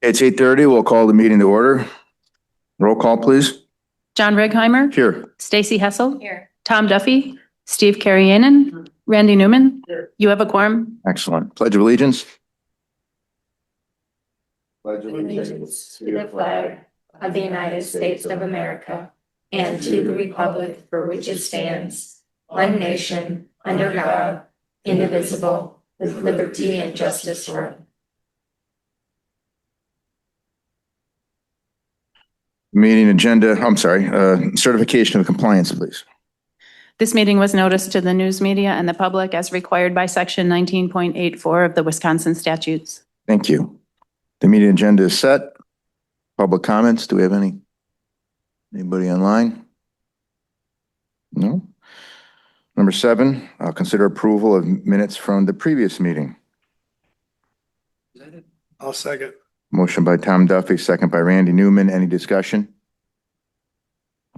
It's 8:30. We'll call the meeting to order. Roll call, please. John Righeimer. Here. Stacy Hessel. Here. Tom Duffy. Steve Carrianen. Randy Newman. Here. You have a quorum. Excellent. Pledge of allegiance. Pledge allegiance to the flag of the United States of America and to the republic for which it stands, one nation, under God, indivisible, with liberty and justice for all. Meeting agenda, certification of compliance, please. This meeting was noticed to the news media and the public as required by section 19.84 of the Wisconsin statutes. Thank you. The meeting agenda is set. Public comments. Do we have anybody online? No. Number 7, I'll consider approval of minutes from the previous meeting. I'll second. Motion by Tom Duffy, second by Randy Newman. Any discussion?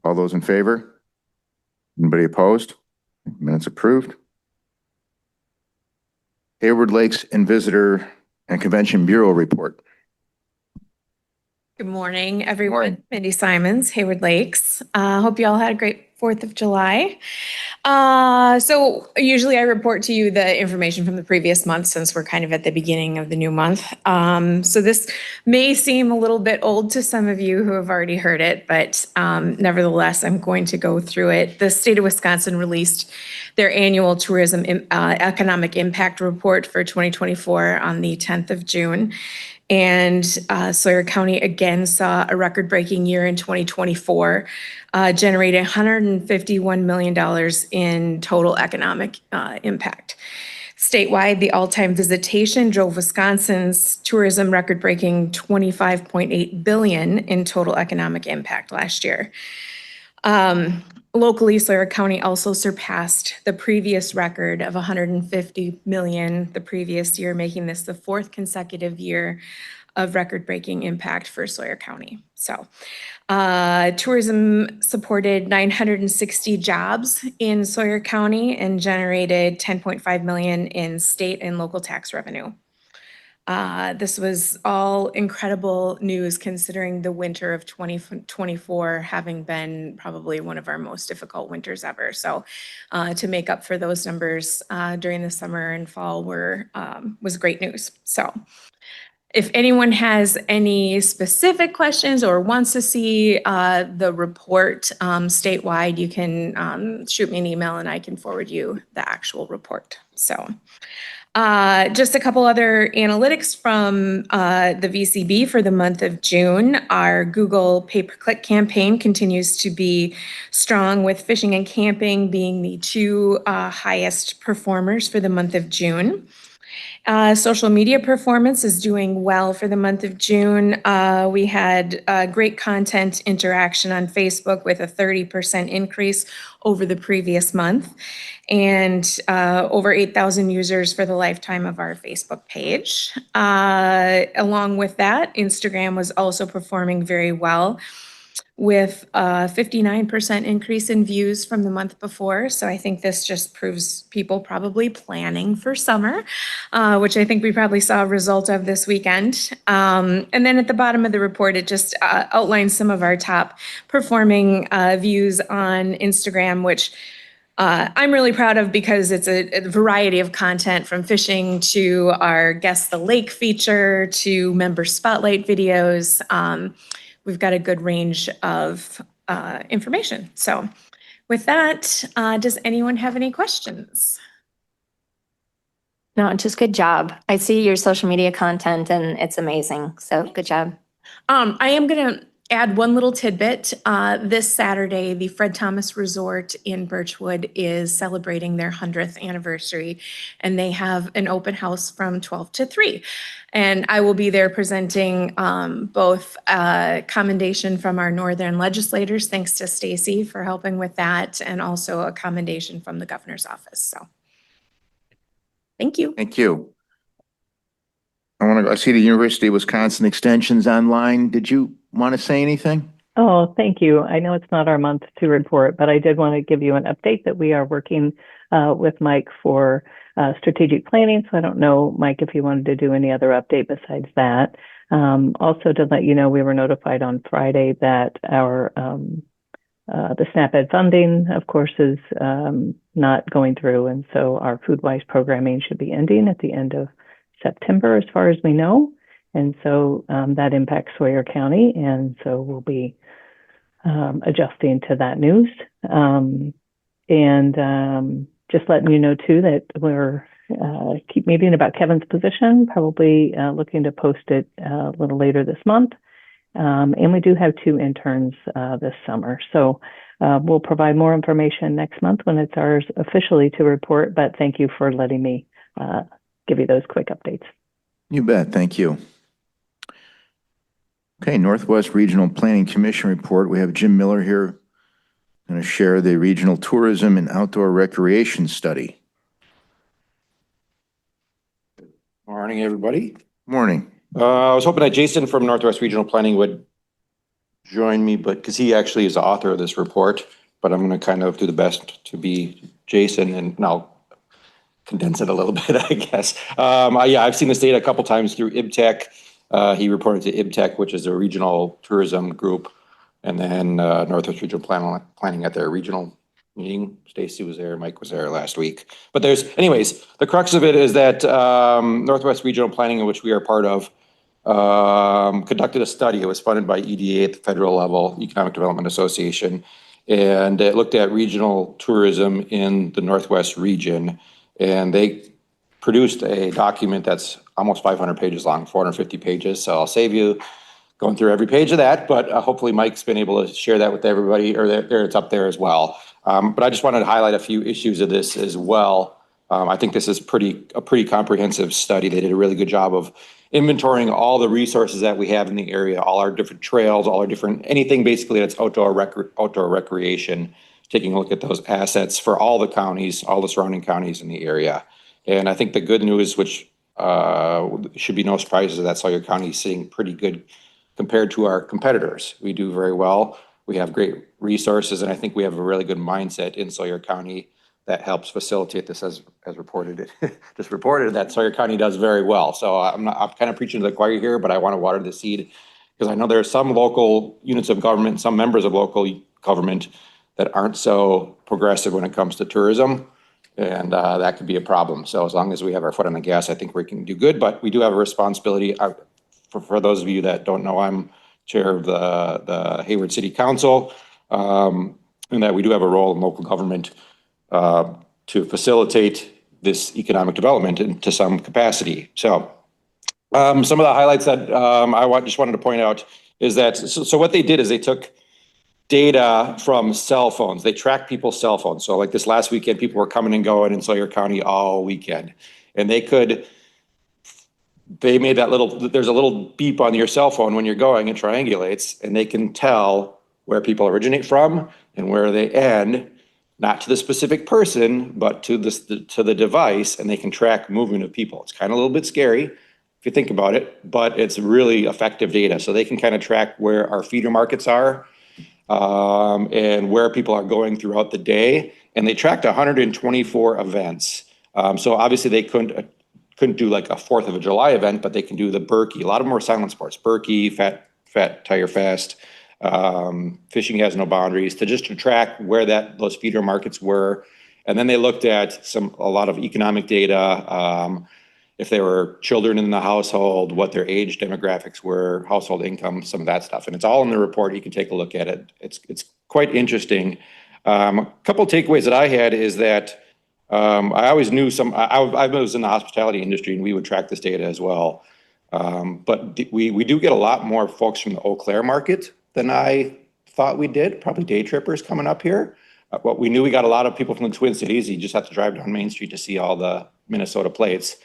All those in favor? Anybody opposed? Minutes approved. Hayward Lakes and Visitor and Convention Bureau report. Good morning, everyone. Morning. Mindy Simons, Hayward Lakes. Hope you all had a great 4th of July. So usually I report to you the information from the previous month since we're kind of at the beginning of the new month. So this may seem a little bit old to some of you who have already heard it, but nevertheless, I'm going to go through it. The state of Wisconsin released their annual tourism economic impact report for 2024 on the 10th of June. And Sawyer County again saw a record-breaking year in 2024, generating $151 million in total economic impact. Statewide, the all-time visitation drove Wisconsin's tourism record-breaking $25.8 billion in total economic impact last year. Locally, Sawyer County also surpassed the previous record of $150 million the previous year, making this the 4th consecutive year of record-breaking impact for Sawyer County. So, tourism supported 960 jobs in Sawyer County and generated $10.5 million in state and local tax revenue. This was all incredible news considering the winter of 2024 having been probably one of our most difficult winters ever. So to make up for those numbers during the summer and fall was great news. So if anyone has any specific questions or wants to see the report statewide, you can shoot me an email and I can forward you the actual report. So. Just a couple other analytics from the VCB for the month of June. Our Google pay-per-click campaign continues to be strong, with fishing and camping being the 2 highest performers for the month of June. Social media performance is doing well for the month of June. We had great content interaction on Facebook with a 30% increase over the previous month, and over 8,000 users for the lifetime of our Facebook page. Along with that, Instagram was also performing very well, with a 59% increase in views from the month before. So I think this just proves people probably planning for summer, which I think we probably saw a result of this weekend. And then at the bottom of the report, it just outlines some of our top performing views on Instagram, which I'm really proud of because it's a variety of content, from fishing to our Guess the Lake feature to member spotlight videos. We've got a good range of information. So with that, does anyone have any questions? No, just good job. I see your social media content and it's amazing. So good job. I am going to add one little tidbit. This Saturday, the Fred Thomas Resort in Birchwood is celebrating their 100th anniversary, and they have an open house from 12 to 3. And I will be there presenting both a commendation from our northern legislators, thanks to Stacy for helping with that, and also a commendation from the governor's office. So thank you. Thank you. I see the University of Wisconsin Extension's online. Did you want to say anything? Oh, thank you. I know it's not our month to report, but I did want to give you an update that we are working with Mike for strategic planning. So I don't know, Mike, if you wanted to do any other update besides that. Also to let you know, we were notified on Friday that our the SNAP Ed funding, of course, is not going through. And so our FoodWise programming should be ending at the end of September, as far as we know. And so that impacts Sawyer County. And so we'll be adjusting to that news. Just letting you know, too, that we're keep meeting about Kevin's position, probably looking to post it a little later this month. And we do have 2 interns this summer. So we'll provide more information next month when it's ours officially to report. But thank you for letting me give you those quick updates. You bet. Thank you. Okay, Northwest Regional Planning Commission report. We have Jim Miller here going to share the Regional Tourism and Outdoor Recreation Study. Morning, everybody. Morning. I was hoping that Jason from Northwest Regional Planning would join me, but because he actually is the author of this report, but I'm going to kind of do the best to be Jason, and I'll condense it a little bit, I guess. Yeah, I've seen this data a couple times through IBTEC. He reported to IBTEC, which is a regional tourism group, and then Northwest Regional Planning at their regional meeting. Stacy was there, Mike was there last week. But anyways, the crux of it is that Northwest Regional Planning, in which we are part of, conducted a study. It was funded by EDA at the federal level, Economic Development Association, and it looked at regional tourism in the Northwest region. And they produced a document that's almost 500 pages long, 450 pages. So I'll save you going through every page of that, but hopefully Mike's been able to share that with everybody, or there it's up there as well. But I just wanted to highlight a few issues of this as well. I think this is a pretty comprehensive study. They did a really good job of inventorying all the resources that we have in the area, all our different trails, all our different, anything basically that's outdoor recreation, taking a look at those assets for all the counties, all the surrounding counties in the area. And I think the good news, which should be no surprise, is that Sawyer County is sitting pretty good compared to our competitors. We do very well. We have great resources, and I think we have a really good mindset in Sawyer County that helps facilitate this, as reported. Just reported that Sawyer County does very well. So I'm kind of preaching to the choir here, but I want to water the seed, because I know there are some local units of government, some members of local government that aren't so progressive when it comes to tourism, and that could be a problem. So as long as we have our foot on the gas, I think we can do good. But we do have a responsibility. For those of you that don't know, I'm chair of the Hayward City Council, and that we do have a role in local government to facilitate this economic development into some capacity. So some of the highlights that just wanted to point out is that, so what they did is they took data from cell phones. They tracked people's cell phones. So like this last weekend, people were coming and going in Sawyer County all weekend, and they made there's a little beep on your cell phone when you're going, and triangulates, and they can tell where people originate from and where they end, not to the specific person, but to the device, and they can track movement of people. It's kind of a little bit scary if you think about it, but it's really effective data. So they can kind of track where our feeder markets are, and where people are going throughout the day. And they tracked 124 events. So obviously they couldn't do like a 4th of July event, but they can do the Berkey. A lot of them are silent sports. Berkey, Fat Tire Fest, Fishing Has No Boundaries, to track where those feeder markets were. And then they looked at a lot of economic data, if there were children in the household, what their age demographics were, household income, some of that stuff. And it's all in the report. You can take a look at it. It's quite interesting. A couple of takeaways that I had is that I always knew I was in the hospitality industry, and we would track this data as well. But we do get a lot more folks from the Eau Claire market than I thought we did, probably day trippers coming up here. What we knew, we got a lot of people from the Twin Cities. You just have to drive down Main Street to see all the Minnesota plates.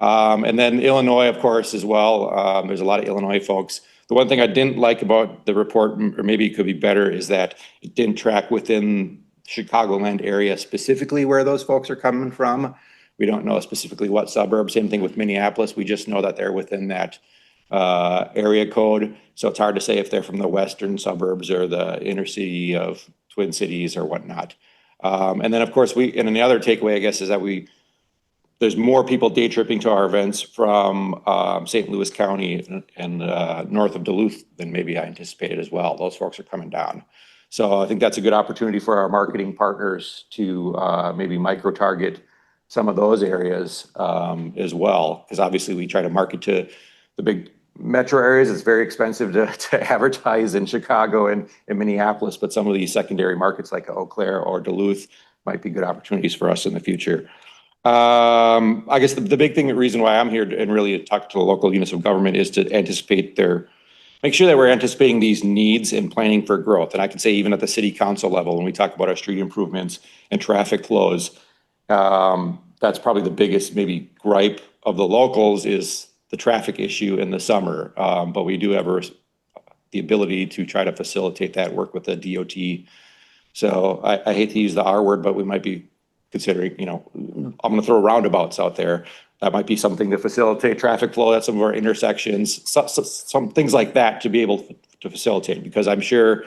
And then Illinois, of course, as well. There's a lot of Illinois folks. The one thing I didn't like about the report, or maybe it could be better, is that it didn't track within Chicagoland area specifically where those folks are coming from. We don't know specifically what suburb. Same thing with Minneapolis. We just know that they're within that area code. So it's hard to say if they're from the western suburbs or the inner city of Twin Cities or whatnot. And then, of course, and the other takeaway, I guess, is that there's more people day tripping to our events from St. Louis County and north of Duluth than maybe I anticipated as well. Those folks are coming down. So I think that's a good opportunity for our marketing partners to maybe micro-target some of those areas as well. Because obviously we try to market to the big metro areas. It's very expensive to advertise in Chicago and in Minneapolis, but some of these secondary markets like Eau Claire or Duluth might be good opportunities for us in the future. I guess the big thing, the reason why I'm here and really talk to the local units of government is to make sure that we're anticipating these needs and planning for growth. And I can say even at the city council level, when we talk about our street improvements and traffic flows, that's probably the biggest maybe gripe of the locals is the traffic issue in the summer. But we do have the ability to try to facilitate that work with the DOT. So I hate to use the R word, but we might be considering, I'm going to throw roundabouts out there. That might be something to facilitate traffic flow at some of our intersections, some things like that to be able to facilitate. Because I'm sure,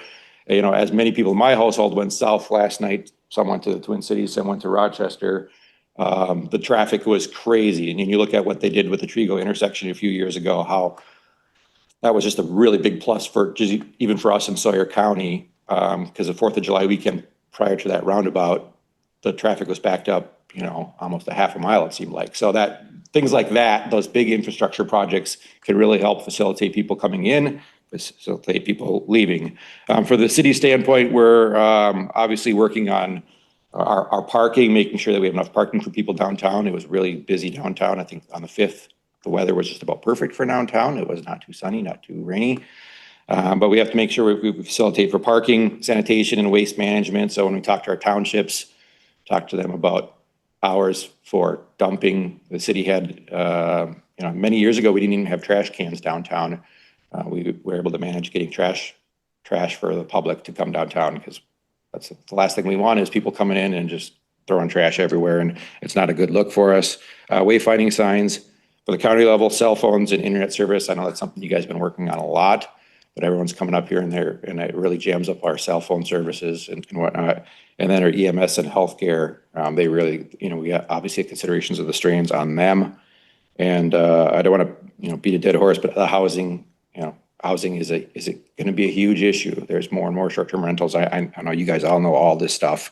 as many people in my household went south last night, some went to the Twin Cities, some went to Rochester, the traffic was crazy. And then you look at what they did with the Trigo intersection a few years ago, how that was just a really big plus even for us in Sawyer County, because the 4th of July weekend prior to that roundabout, the traffic was backed up, almost a half a mile, it seemed like. So that things like that, those big infrastructure projects can really help facilitate people coming in, facilitate people leaving. For the city standpoint, we're obviously working on our parking, making sure that we have enough parking for people downtown. It was really busy downtown. I think on the 5th, the weather was just about perfect for downtown. It was not too sunny, not too rainy. But we have to make sure we facilitate for parking, sanitation, and waste management. So when we talk to our townships, talk to them about hours for dumping. The city had, many years ago, we didn't even have trash cans downtown. We were able to manage getting trash for the public to come downtown, because that's the last thing we want is people coming in and just throwing trash everywhere, and it's not a good look for us. Wayfinding signs for the county level, cell phones and internet service. I know that's something you guys have been working on a lot, but everyone's coming up here and there, and it really jams up our cell phone services and whatnot. And then our EMS and healthcare, they really, we got obviously considerations of the strains on them. And I don't want to, beat a dead horse, but the housing, housing is it going to be a huge issue? There's more and more short-term rentals. I know you guys all know all this stuff.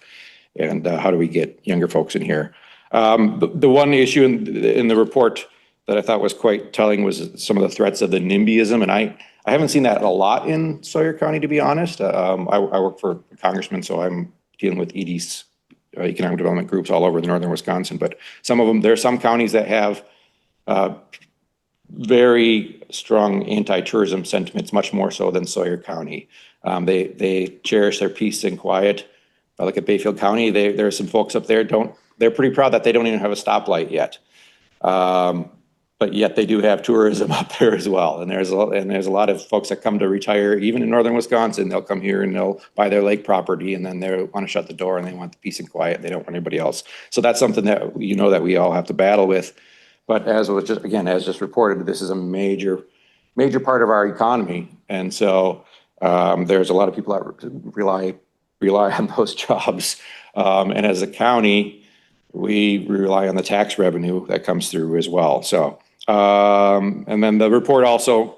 And how do we get younger folks in here? The one issue in the report that I thought was quite telling was some of the threats of the NIMBYism. And I haven't seen that a lot in Sawyer County, to be honest. I work for a congressman, so I'm dealing with EDs, economic development groups all over the northern Wisconsin. But some of them, there are some counties that have very strong anti-tourism sentiments, much more so than Sawyer County. They cherish their peace and quiet. If I look at Bayfield County, there are some folks up there, they're pretty proud that they don't even have a stoplight yet. But yet they do have tourism up there as well. And there's a lot of folks that come to retire, even in northern Wisconsin. They'll come here and they'll buy their lake property, and then they want to shut the door and they want the peace and quiet. They don't want anybody else. So that's something that that we all have to battle with. But as just reported, this is a major part of our economy. And so there's a lot of people that rely on those jobs. And as a county, we rely on the tax revenue that comes through as well. So, and then the report also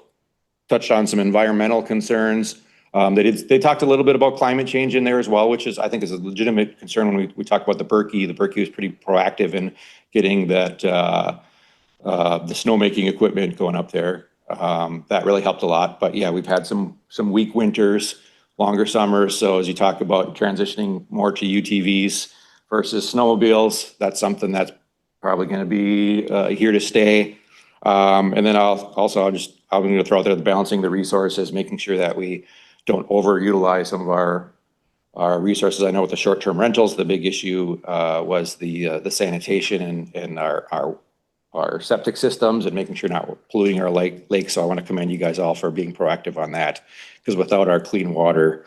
touched on some environmental concerns. They talked a little bit about climate change in there as well, which I think is a legitimate concern when we talk about the Berkey. The Berkey was pretty proactive in getting that the snowmaking equipment going up there. That really helped a lot. But yeah, we've had some weak winters, longer summers. So as you talk about transitioning more to UTVs versus snowmobiles, that's something that's probably going to be here to stay. And then I'm going to throw out there the balancing the resources, making sure that we don't overutilize some of our resources. I know with the short-term rentals, the big issue was the sanitation and our septic systems and making sure not polluting our lakes. So I want to commend you guys all for being proactive on that, because without our clean water,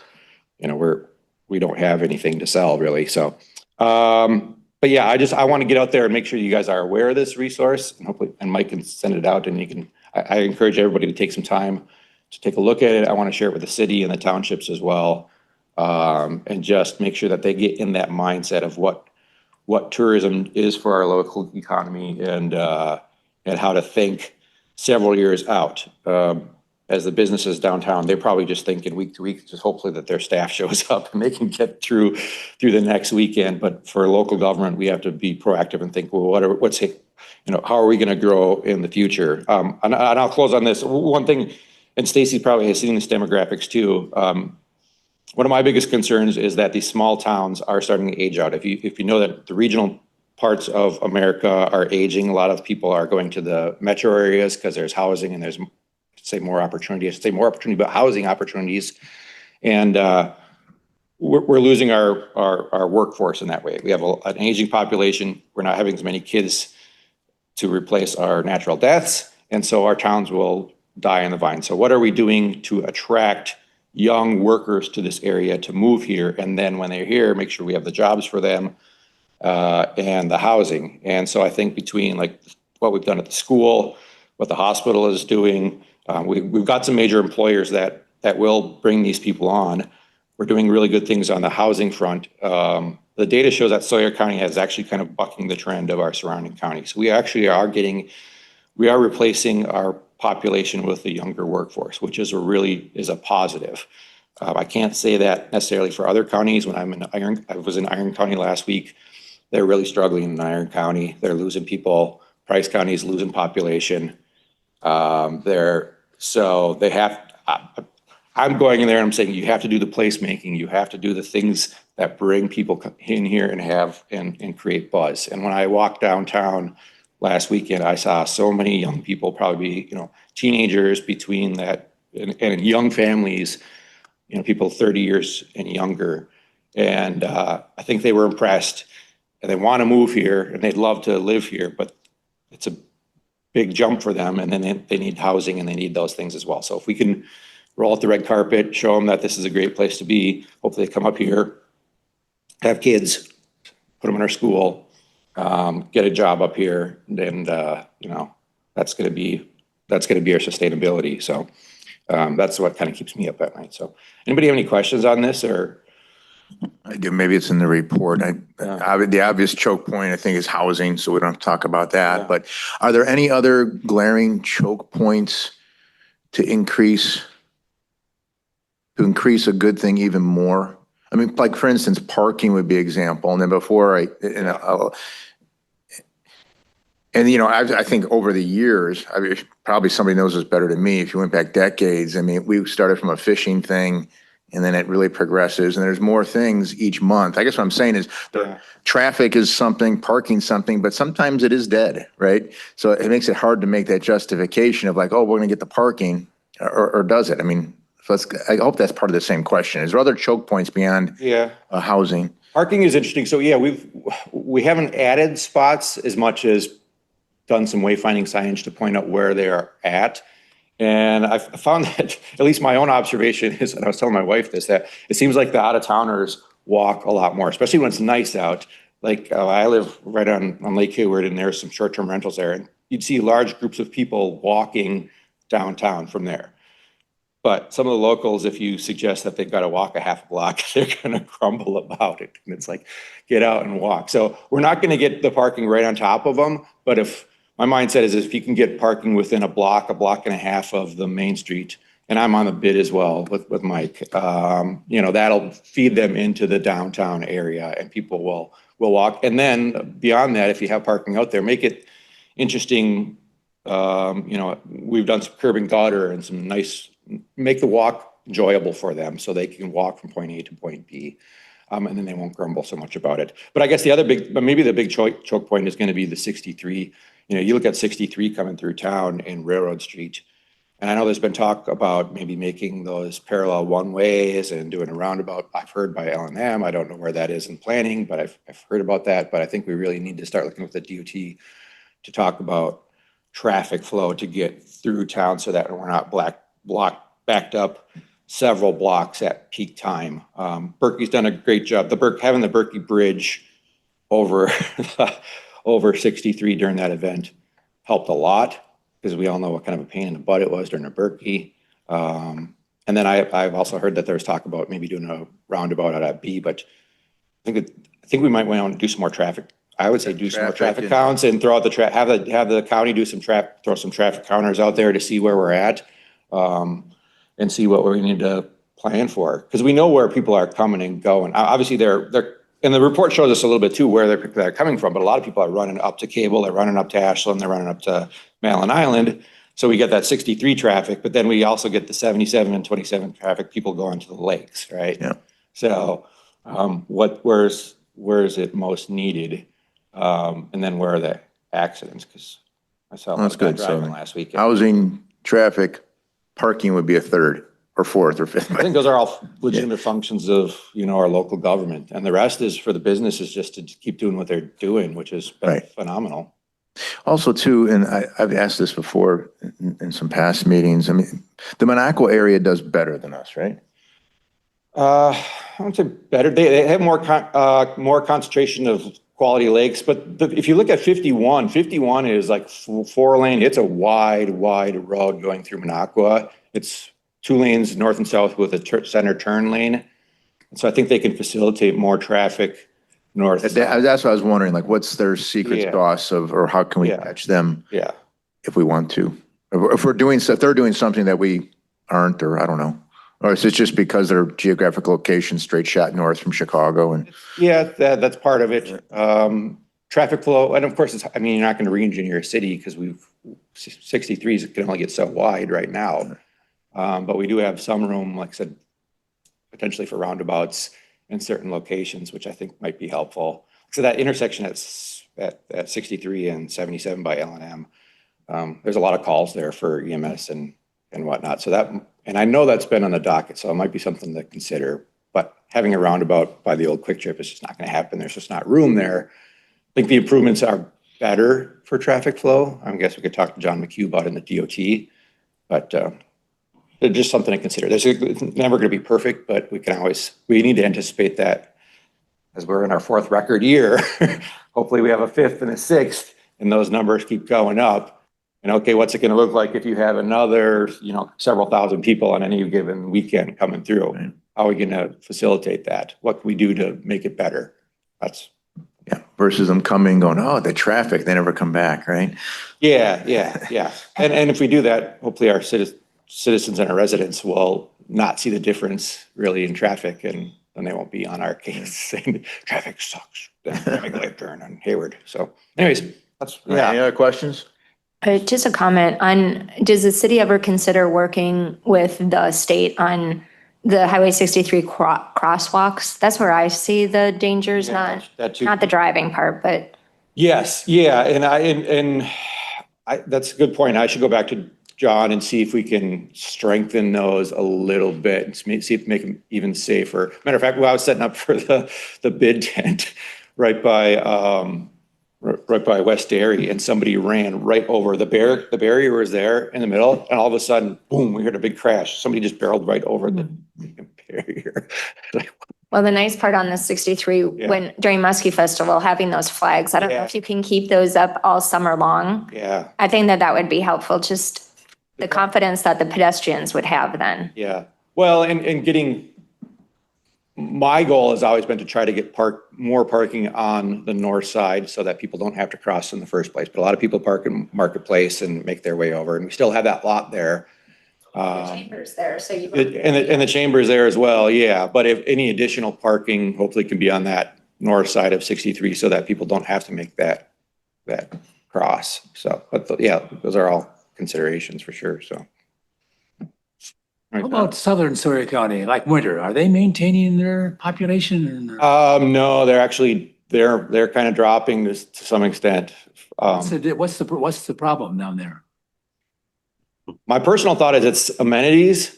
we don't have anything to sell really. So, but yeah, I want to get out there and make sure you guys are aware of this resource, and hopefully, and Mike can send it out, and I encourage everybody to take some time to take a look at it. I want to share it with the city and the townships as well. And just make sure that they get in that mindset of what tourism is for our local economy and how to think several years out. As the businesses downtown, they're probably just thinking week to week, just hopefully that their staff shows up and they can get through the next weekend. But for local government, we have to be proactive and think, well, how are we going to grow in the future? And I'll close on this. One thing, and Stacy probably has seen this demographics too. One of my biggest concerns is that these small towns are starting to age out. If you know that the regional parts of America are aging, a lot of people are going to the metro areas because there's housing and there's more opportunity, but housing opportunities. And we're losing our workforce in that way. We have an aging population. We're not having as many kids to replace our natural deaths. And so our towns will die on the vine. So what are we doing to attract young workers to this area to move here? And then when they're here, make sure we have the jobs for them and the housing. And so I think between like what we've done at the school, what the hospital is doing, we've got some major employers that will bring these people on. We're doing really good things on the housing front. The data shows that Sawyer County has actually kind of bucking the trend of our surrounding counties. We actually are replacing our population with a younger workforce, which is a positive. I can't say that necessarily for other counties. When I was in Iron County last week, they're really struggling in Iron County. They're losing people. Price County is losing population. I'm going in there and I'm saying, you have to do the placemaking. You have to do the things that bring people in here and create buzz. And when I walked downtown last weekend, I saw so many young people, probably, teenagers between that and young families, people 30 years and younger. And I think they were impressed and they want to move here and they'd love to live here, but it's a big jump for them. And then they need housing and they need those things as well. So if we can roll out the red carpet, show them that this is a great place to be, hopefully they come up here, have kids, put them in our school, get a job up here, and that's going to be our sustainability. So that's what kind of keeps me up at night. So anybody have any questions on this or? Maybe it's in the report. The obvious choke point, I think, is housing, so we don't have to talk about that. Yeah. But are there any other glaring choke points to increase a good thing even more? I mean, like for instance, parking would be an example. And then I think over the years, probably somebody knows this better than me. If you went back decades, I mean, we started from a fishing thing and then it really progresses and there's more things each month. I guess what I'm saying is traffic is something, parking something, but sometimes it is dead, right? So it makes it hard to make that justification of like, oh, we're going to get the parking or does it? I mean, I hope that's part of the same question. Is there other choke points beyond housing? Parking is interesting. So we haven't added spots as much as done some wayfinding signage to point out where they are at. And I found that, at least my own observation is, and I was telling my wife this, that it seems like the out-of-towners walk a lot more, especially when it's nice out. Like I live right on Lake Hayward and there's some short-term rentals there. And you'd see large groups of people walking downtown from there. But some of the locals, if you suggest that they've got to walk a half a block, they're going to grumble about it. And it's like, get out and walk. So we're not going to get the parking right on top of them. But if my mindset is if you can get parking within a block and a half of the main street, and I'm on the bid as well with Mike, that'll feed them into the downtown area and people will walk. And then beyond that, if you have parking out there, make it interesting. We've done some curb and gutter and some make the walk enjoyable for them so they can walk from point A to point B. And then they won't grumble so much about it. But I guess maybe the big choke point is going to be the 63. You look at 63 coming through town in Railroad Street. And I know there's been talk about maybe making those parallel one-ways and doing a roundabout. I've heard by L&M. I don't know where that is in planning, but I've heard about that. But I think we really need to start looking with the DOT to talk about traffic flow to get through town so that we're not backed up several blocks at peak time. Berkey's done a great job. Having the Berkey Bridge over 63 during that event helped a lot. because we all know what kind of a pain in the butt it was during the Berkey. And then I've also heard that there was talk about maybe doing a roundabout at B, but I think we might want to do some more traffic. I would say do some more Traffic traffic and- counts and throw out have the county do throw some traffic counters out there to see where we're at, and see what we need to plan for. Because we know where people are coming and going. Obviously, they're and the report shows us a little bit too where they're coming from. But a lot of people are running up to Cable, they're running up to Ashland, they're running up to Malin Island. So we get that 63 traffic, but then we also get the 77 and 27 traffic, people going to the lakes, right? Yeah. So where is it most needed? And then where are the accidents? Because I saw a lot That's of bad good. So driving last weekend. housing, traffic, parking would be a third or fourth or fifth. I think those are all legitimate functions of, our local government. And the rest is for the businesses just to keep doing what they're doing, which has been Right. phenomenal. Also too, and I've asked this before in some past meetings, I mean, the Monaco area does better than us, right? I would say better. They have more concentration of quality lakes, but if you look at 51 is like 4-lane. It's a wide road going through Minocqua. It's 2 lanes north and south with a center turn lane. And so I think they can facilitate more traffic north. That's what I was wondering, like, what's their secret Yeah. sauce or how can we Yeah. catch them Yeah. if we want to? If they're doing something that we aren't, or I don't know. Or is it just because their geographic location straight shot north from Chicago and? Yeah, that's part of it. Traffic flow, and of course, you're not going to re-engineer a city because 63s can only get so wide right now. But we do have some room, like I said, potentially for roundabouts in certain locations, which I think might be helpful. So that intersection at 63 and 77 by L&M, there's a lot of calls there for EMS and whatnot. And I know that's been on the docket, so it might be something to consider. But having a roundabout by the old Quick Trip is just not going to happen. There's just not room there. I think the improvements are better for traffic flow. I guess we could talk to John McHugh about it in the DOT, but they're just something to consider. It's never going to be perfect, but we need to anticipate that as we're in our 4th record year. Hopefully we have a 5th and a 6th, and those numbers keep going up. And okay, what's it going to look like if you have another, several thousand people on any given weekend coming through? Right. How are we going to facilitate that? What can we do to make it better? Yeah, versus them coming, going, oh, the traffic, they never come back, right? Yeah. And if we do that, hopefully our citizens and our residents will not see the difference really in traffic, and then they won't be on our case saying traffic sucks. Traffic light turn on Hayward. So anyways, Any other questions? Just a comment on, does the city ever consider working with the state on the Highway 63 crosswalks? That's where I see the dangers, not the driving part, but. Yes, yeah, and that's a good point. I should go back to John and see if we can strengthen those a little bit and see if make them even safer. Matter of fact, I was setting up for the bid tent right by West Dairy, and somebody ran right over the barrier was there in the middle, and all of a sudden, boom, we heard a big crash. Somebody just barreled right over the barrier. Well, the nice part on the 63, when during Muskie Festival, having those flags, I don't know if you can keep those up all summer long. Yeah, I think that would be helpful, just the confidence that the pedestrians would have then. yeah. Well, and getting, my goal has always been to try to get more parking on the north side so that people don't have to cross in the first place. But a lot of people park in Marketplace and make their way over, and we still have that lot there. Chambers there, so you. And the chamber is there as well, yeah. But if any additional parking hopefully can be on that north side of 63 so that people don't have to make that cross. So, but yeah, those are all considerations for sure, so. How about southern Sawyer County, like Winter? Are they maintaining their population? No, they're actually, they're kind of dropping this to some extent. What's the problem down there? My personal thought is it's amenities.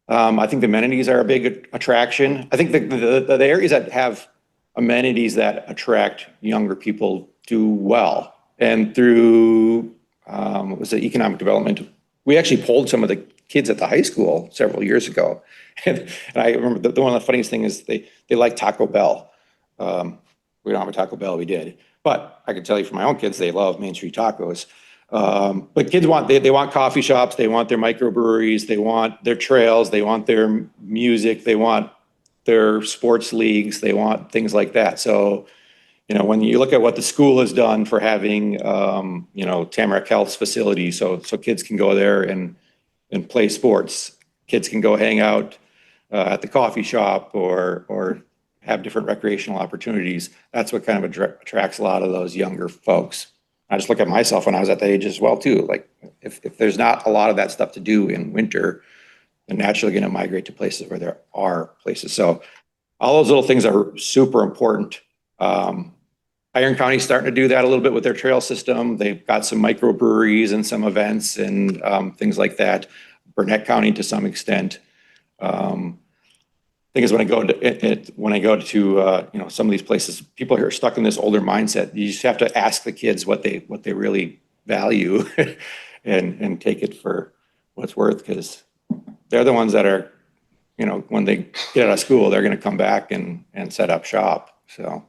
I think the amenities are a big attraction. I think the areas that have amenities that attract younger people do well. And through, what was it, economic development, we actually polled some of the kids at the high school several years ago. And I remember one of the funniest things is they like Taco Bell. We don't have a Taco Bell, we did. But I can tell you from my own kids, they love Main Street Tacos. But kids they want coffee shops, they want their microbreweries, they want their trails, they want their music, they want their sports leagues, they want things like that. So, when you look at what the school has done for having, Tamarack Health's facility, so kids can go there and play sports. Kids can go hang out at the coffee shop or have different recreational opportunities. That's what kind of attracts a lot of those younger folks. I just look at myself when I was at that age as well too. Like if there's not a lot of that stuff to do in winter, they're naturally going to migrate to places where there are places. So all those little things are super important. Iron County's starting to do that a little bit with their trail system. They've got some microbreweries and some events and things like that. Burnett County to some extent. Thing is, when I go to some of these places, people here are stuck in this older mindset. You just have to ask the kids what they really value and take it for what it's worth, because they're the ones that are, when they get out of school, they're going to come back and set up shop. So,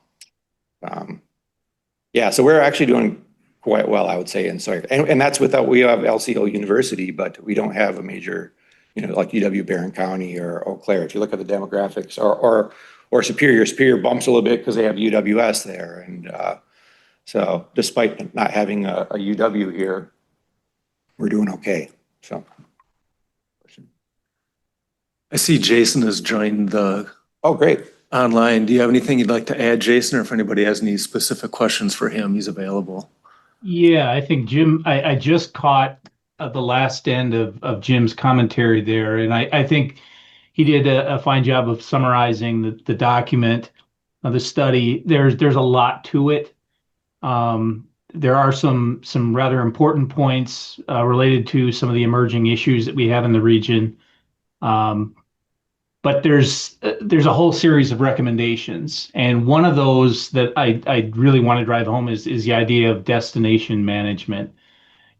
so we're actually doing quite well, I would say, in Sawyer. And that's we have LCO University, but we don't have a major, like UW-Barron County or Eau Claire. If you look at the demographics, or Superior bumps a little bit because they have UWS there. And so despite not having a UW here, we're doing okay. So. I see Jason has joined the Oh, great. online. Do you have anything you'd like to add, Jason, or if anybody has any specific questions for him, he's available. Yeah, I think Jim, I just caught the last end of Jim's commentary there, and I think he did a fine job of summarizing the document, the study. There's a lot to it. There are some rather important points related to some of the emerging issues that we have in the region. But there's a whole series of recommendations, and one of those that I really want to drive home is the idea of destination management,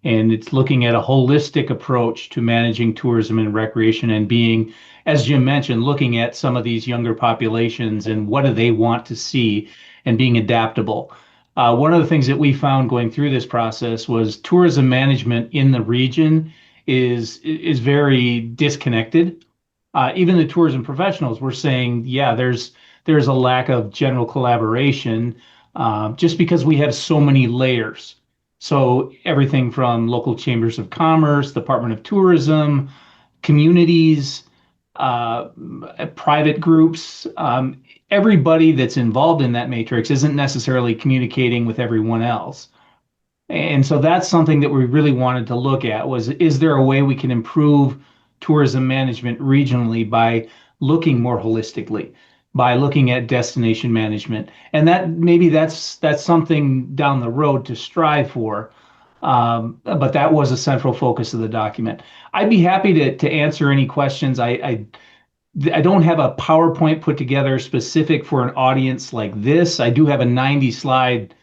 and it's looking at a holistic approach to managing tourism and recreation, and being, as Jim mentioned, looking at some of these younger populations and what do they want to see, and being adaptable. One of the things that we found going through this process was tourism management in the region is very disconnected. Even the tourism professionals were saying, there's a lack of general collaboration just because we have so many layers. So everything from local chambers of commerce, Department of Tourism, communities, private groups, everybody that's involved in that matrix isn't necessarily communicating with everyone else. And so that's something that we really wanted to look at was, is there a way we can improve tourism management regionally by looking more holistically, by looking at destination management? And that's something down the road to strive for. But that was a central focus of the document. I'd be happy to answer any questions. I don't have a PowerPoint put together specific for an audience like this. I do have a 90-slide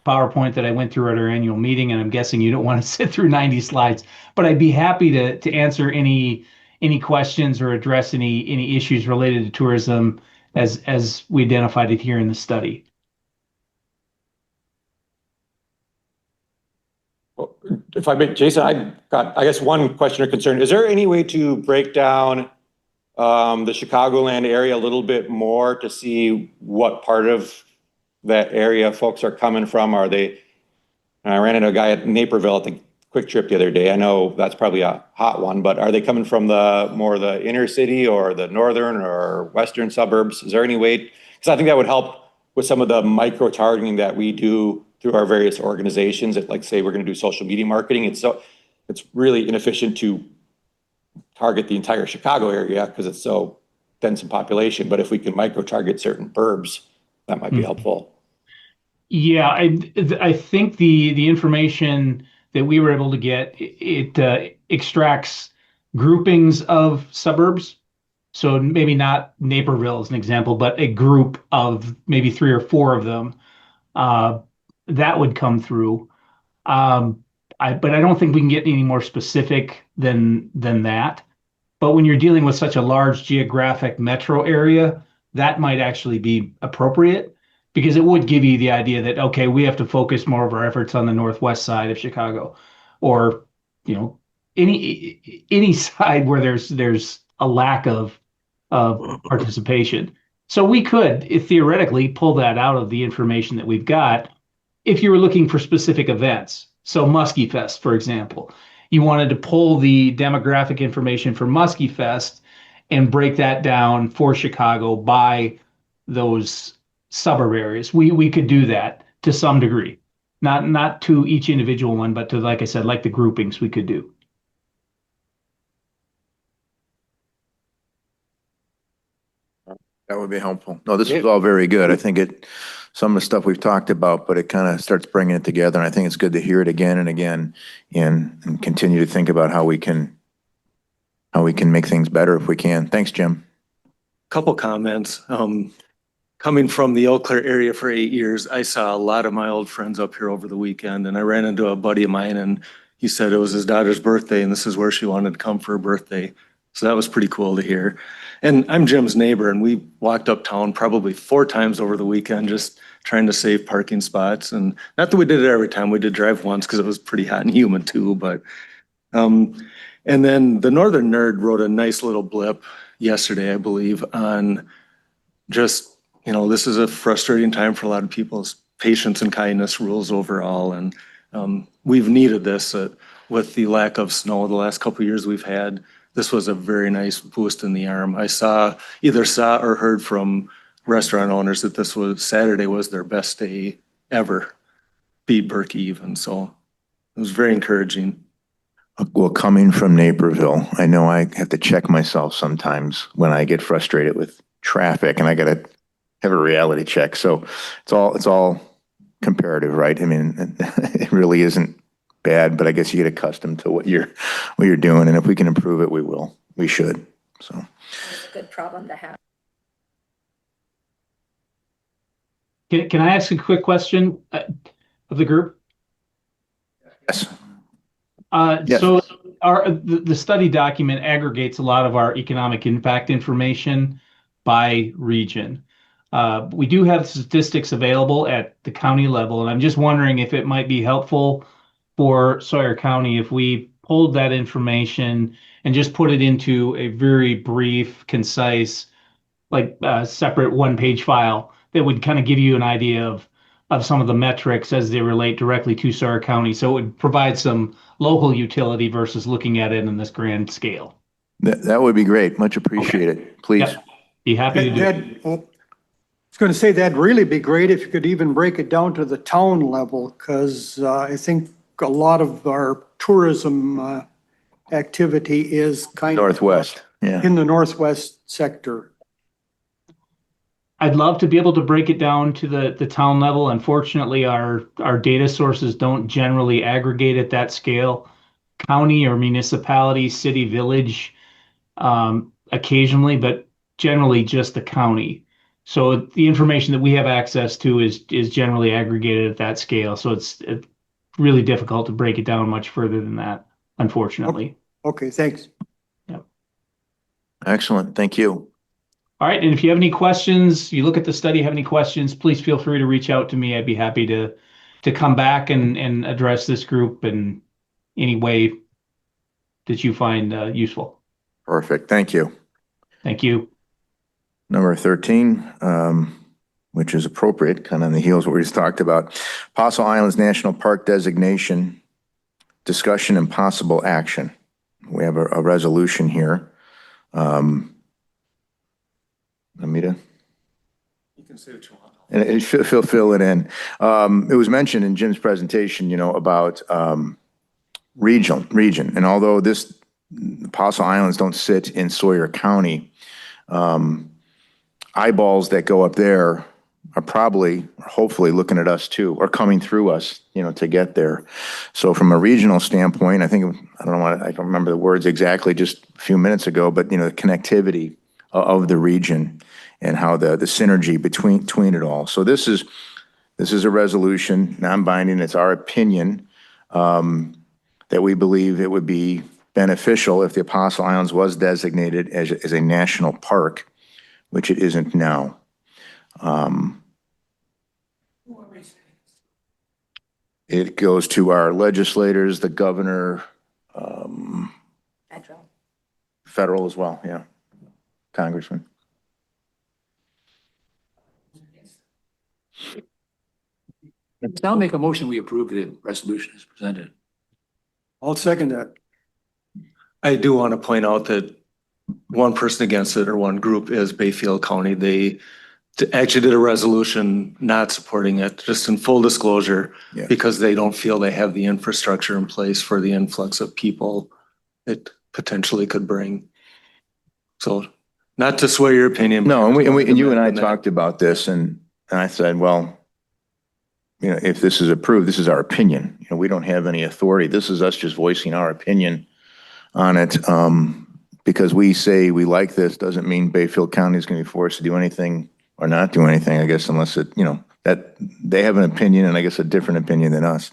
PowerPoint that I went through at our annual meeting, and I'm guessing you don't want to sit through 90 slides, but I'd be happy to answer any questions or address any issues related to tourism as we identified it here in the study. If I may, Jason, I've got, I guess, one question or concern. Is there any way to break down the Chicagoland area a little bit more to see what part of that area folks are coming from? Are they, I ran into a guy at Naperville at the Quick Trip the other day. I know that's probably a hot one, but are they coming from the inner city or the northern or western suburbs? Is there any way? Because I think that would help with some of the micro targeting that we do through our various organizations. If, like, say, we're going to do social media marketing, it's really inefficient to target the entire Chicago area because it's so dense in population. But if we can micro target certain burbs, that might be helpful. Yeah, I think the information that we were able to get, it extracts groupings of suburbs. So maybe not Naperville as an example, but a group of maybe 3 or 4 of them that would come through. But I don't think we can get any more specific than that. But when you're dealing with such a large geographic metro area, that might actually be appropriate, because it would give you the idea that, okay, we have to focus more of our efforts on the northwest side of Chicago. or, you know, any side where there's a lack of participation. So we could theoretically pull that out of the information that we've got if you were looking for specific events. So Muskie Fest, for example, you wanted to pull the demographic information for Muskie Fest and break that down for Chicago by those suburb areas. We could do that to some degree, not to each individual one, but to, like I said, like the groupings we could do. That would be helpful. No, this is all very good. I think some of the stuff we've talked about, but it kind of starts bringing it together. And I think it's good to hear it again and again and continue to think about how we can make things better if we can. Thanks, Jim. Couple comments. Coming from the Eau Claire area for 8 years, I saw a lot of my old friends up here over the weekend, and I ran into a buddy of mine, and he said it was his daughter's birthday, and this is where she wanted to come for her birthday. So that was pretty cool to hear. And I'm Jim's neighbor, and we walked uptown probably 4 times over the weekend, just trying to save parking spots. And not that we did it every time, we did drive once because it was pretty hot and humid too, but, and then the Northern Nerd wrote a nice little blip yesterday, I believe, on just, you know, this is a frustrating time for a lot of people's patience and kindness rules overall. And we've needed this with the lack of snow the last couple of years we've had. This was a very nice boost in the arm. I either saw or heard from restaurant owners that Saturday was their best day ever, beat Burke even. So it was very encouraging. Well, coming from Naperville, I know I have to check myself sometimes when I get frustrated with traffic, and I got to have a reality check. So it's all comparative, right? I mean, it really isn't bad, but I guess you get accustomed to what you're doing, and if we can improve it, we will. We should. So It's a good problem to have. Can I ask a quick question of the group? yes. Yes. So the study document aggregates a lot of our economic impact information by region. We do have statistics available at the county level, and I'm just wondering if it might be helpful for Sawyer County if we pulled that information and just put it into a very brief, concise, like separate one-page file that would kind of give you an idea of some of the metrics as they relate directly to Sawyer County. So it would provide some local utility versus looking at it in this grand scale. That would be great. Much appreciated. Please. Yep. Be happy to do it. I was going to say that'd really be great if you could even break it down to the town level, because I think a lot of our tourism activity is kind of Northwest. Yeah. in the northwest sector. I'd love to be able to break it down to the town level. Unfortunately, our data sources don't generally aggregate at that scale. County or municipality, city, village, occasionally, but generally just the county. So the information that we have access to is generally aggregated at that scale. So it's really difficult to break it down much further than that, unfortunately. Okay, thanks. Excellent. Thank you. All right, and if you have any questions, you look at the study, have any questions, please feel free to reach out to me. I'd be happy to come back and address this group in any way that you find useful. Perfect. Thank you. Thank you. Number 13, which is appropriate, kind of on the heels of what we just talked about. Apostle Islands National Park designation, discussion and possible action. We have a resolution here. Amita? You can say what you want. And fill it in. It was mentioned in Jim's presentation, about region. And although the Apostle Islands don't sit in Sawyer County, eyeballs that go up there are hopefully looking at us too, or coming through us, to get there. So from a regional standpoint, I don't remember the words exactly just a few minutes ago, but the connectivity of the region and how the synergy between it all. So this is a resolution, non-binding. It's our opinion that we believe it would be beneficial if the Apostle Islands was designated as a national park, which it isn't now. It goes to our legislators, the governor, federal as well, yeah. Congressman. I'll make a motion, we approve the resolution as presented. I'll second that. I do want to point out that one person against it or one group is Bayfield County. They actually did a resolution not supporting it, just in full disclosure, Yeah. because they don't feel they have the infrastructure in place for the influx of people it potentially could bring. So not to sway your opinion. No, and you and I talked. talked about this and I said, well, you know, if this is approved, this is our opinion. You know, we don't have any authority. This is us just voicing our opinion on it. Because we say we like this doesn't mean Bayfield County is going to be forced to do anything or not do anything, I guess, unless it, you know, that they have an opinion and I guess a different opinion than us.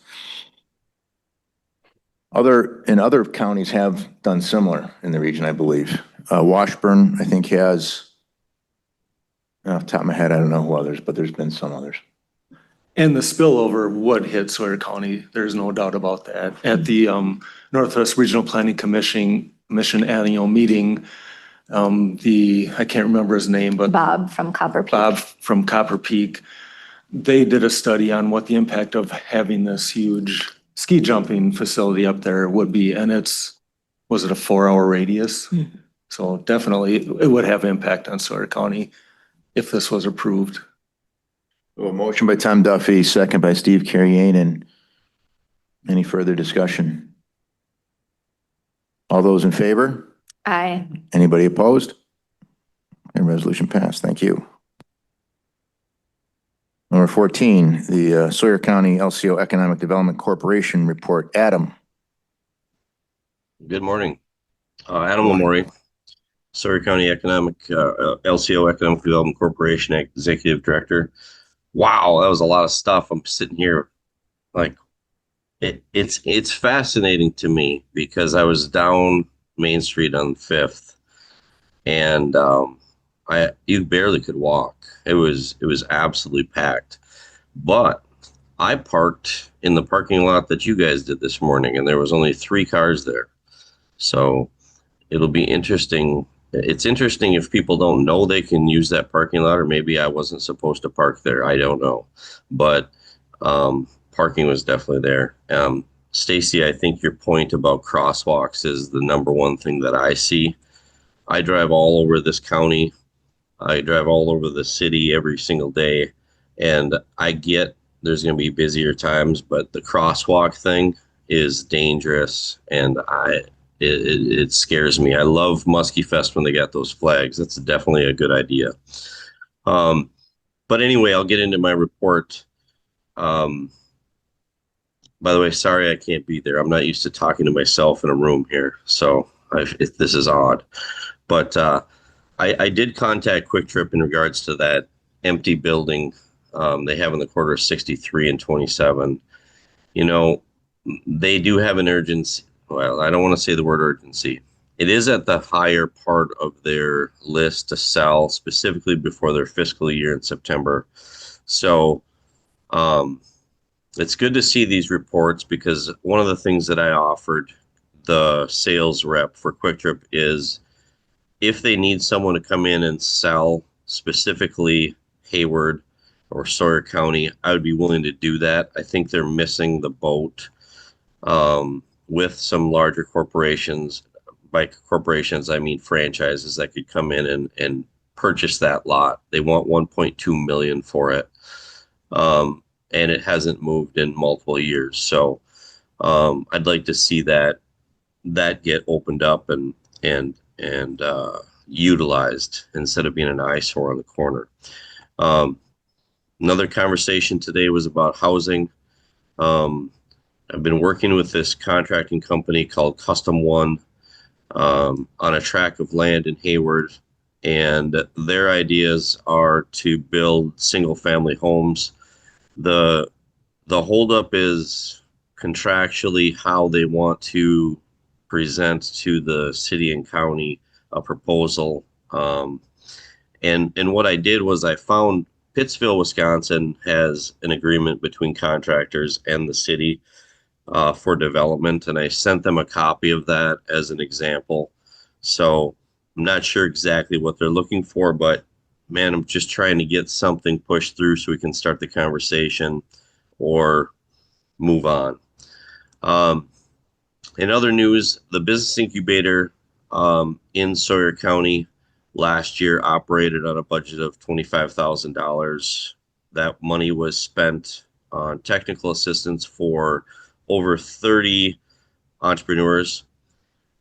Other counties have done similar in the region, I believe. Washburn, I think, has, off the top of my head, I don't know who others, but there's been some others. And the spillover would hit Sawyer County. There's no doubt about that. At the Northwest Regional Planning Commission annual meeting, I can't remember his name, but Bob from Copper Peak. Bob from Copper Peak, they did a study on what the impact of having this huge ski jumping facility up there would be. And was it a 4-hour radius? So definitely it would have impact on Sawyer County if this was approved. A motion by Tom Duffy, second by Steve Carrianen. Any further discussion? All those in favor? Aye. Anybody opposed? And resolution passed. Thank you. Number 14, the Sawyer County LCO Economic Development Corporation report. Adam. Good morning. Adam Lamori, Sawyer County LCO Economic Development Corporation Executive Director. Wow, that was a lot of stuff. I'm sitting here like it's fascinating to me because I was down Main Street on 5th and you barely could walk. It was absolutely packed. But I parked in the parking lot that you guys did this morning and there was only 3 cars there. So it'll be interesting. It's interesting if people don't know they can use that parking lot, or maybe I wasn't supposed to park there. I don't know. But parking was definitely there. Stacy, I think your point about crosswalks is the number one thing that I see. I drive all over this county. I drive all over the city every single day. And I get there's going to be busier times, but the crosswalk thing is dangerous. And it scares me. I love Muskie Fest when they got those flags. That's definitely a good idea. But anyway, I'll get into my report. By the way, sorry I can't be there. I'm not used to talking to myself in a room here, so this is odd. But I did contact Quick Trip in regards to that empty building they have in the corner of 63 and 27. You know, they do have an urgency. Well, I don't want to say the word urgency. It is at the higher part of their list to sell, specifically before their fiscal year in September. So it's good to see these reports because one of the things that I offered the sales rep for Quick Trip is if they need someone to come in and sell specifically Hayward or Sawyer County, I would be willing to do that. I think they're missing the boat with some larger corporations. By corporations, I mean franchises that could come in and purchase that lot. They want 1.2 million for it. And it hasn't moved in multiple years. So I'd like to see that get opened up and utilized instead of being an eyesore on the corner. Another conversation today was about housing. I've been working with this contracting company called Custom One on a tract of land in Hayward, and their ideas are to build single-family homes. The holdup is contractually how they want to present to the city and county a proposal. And what I did was I found Pittsville, Wisconsin has an agreement between contractors and the city for development, and I sent them a copy of that as an example. So I'm not sure exactly what they're looking for, but man, I'm just trying to get something pushed through so we can start the conversation or move on. In other news, the business incubator in Sawyer County last year operated on a budget of $25,000. That money was spent on technical assistance for over 30 entrepreneurs.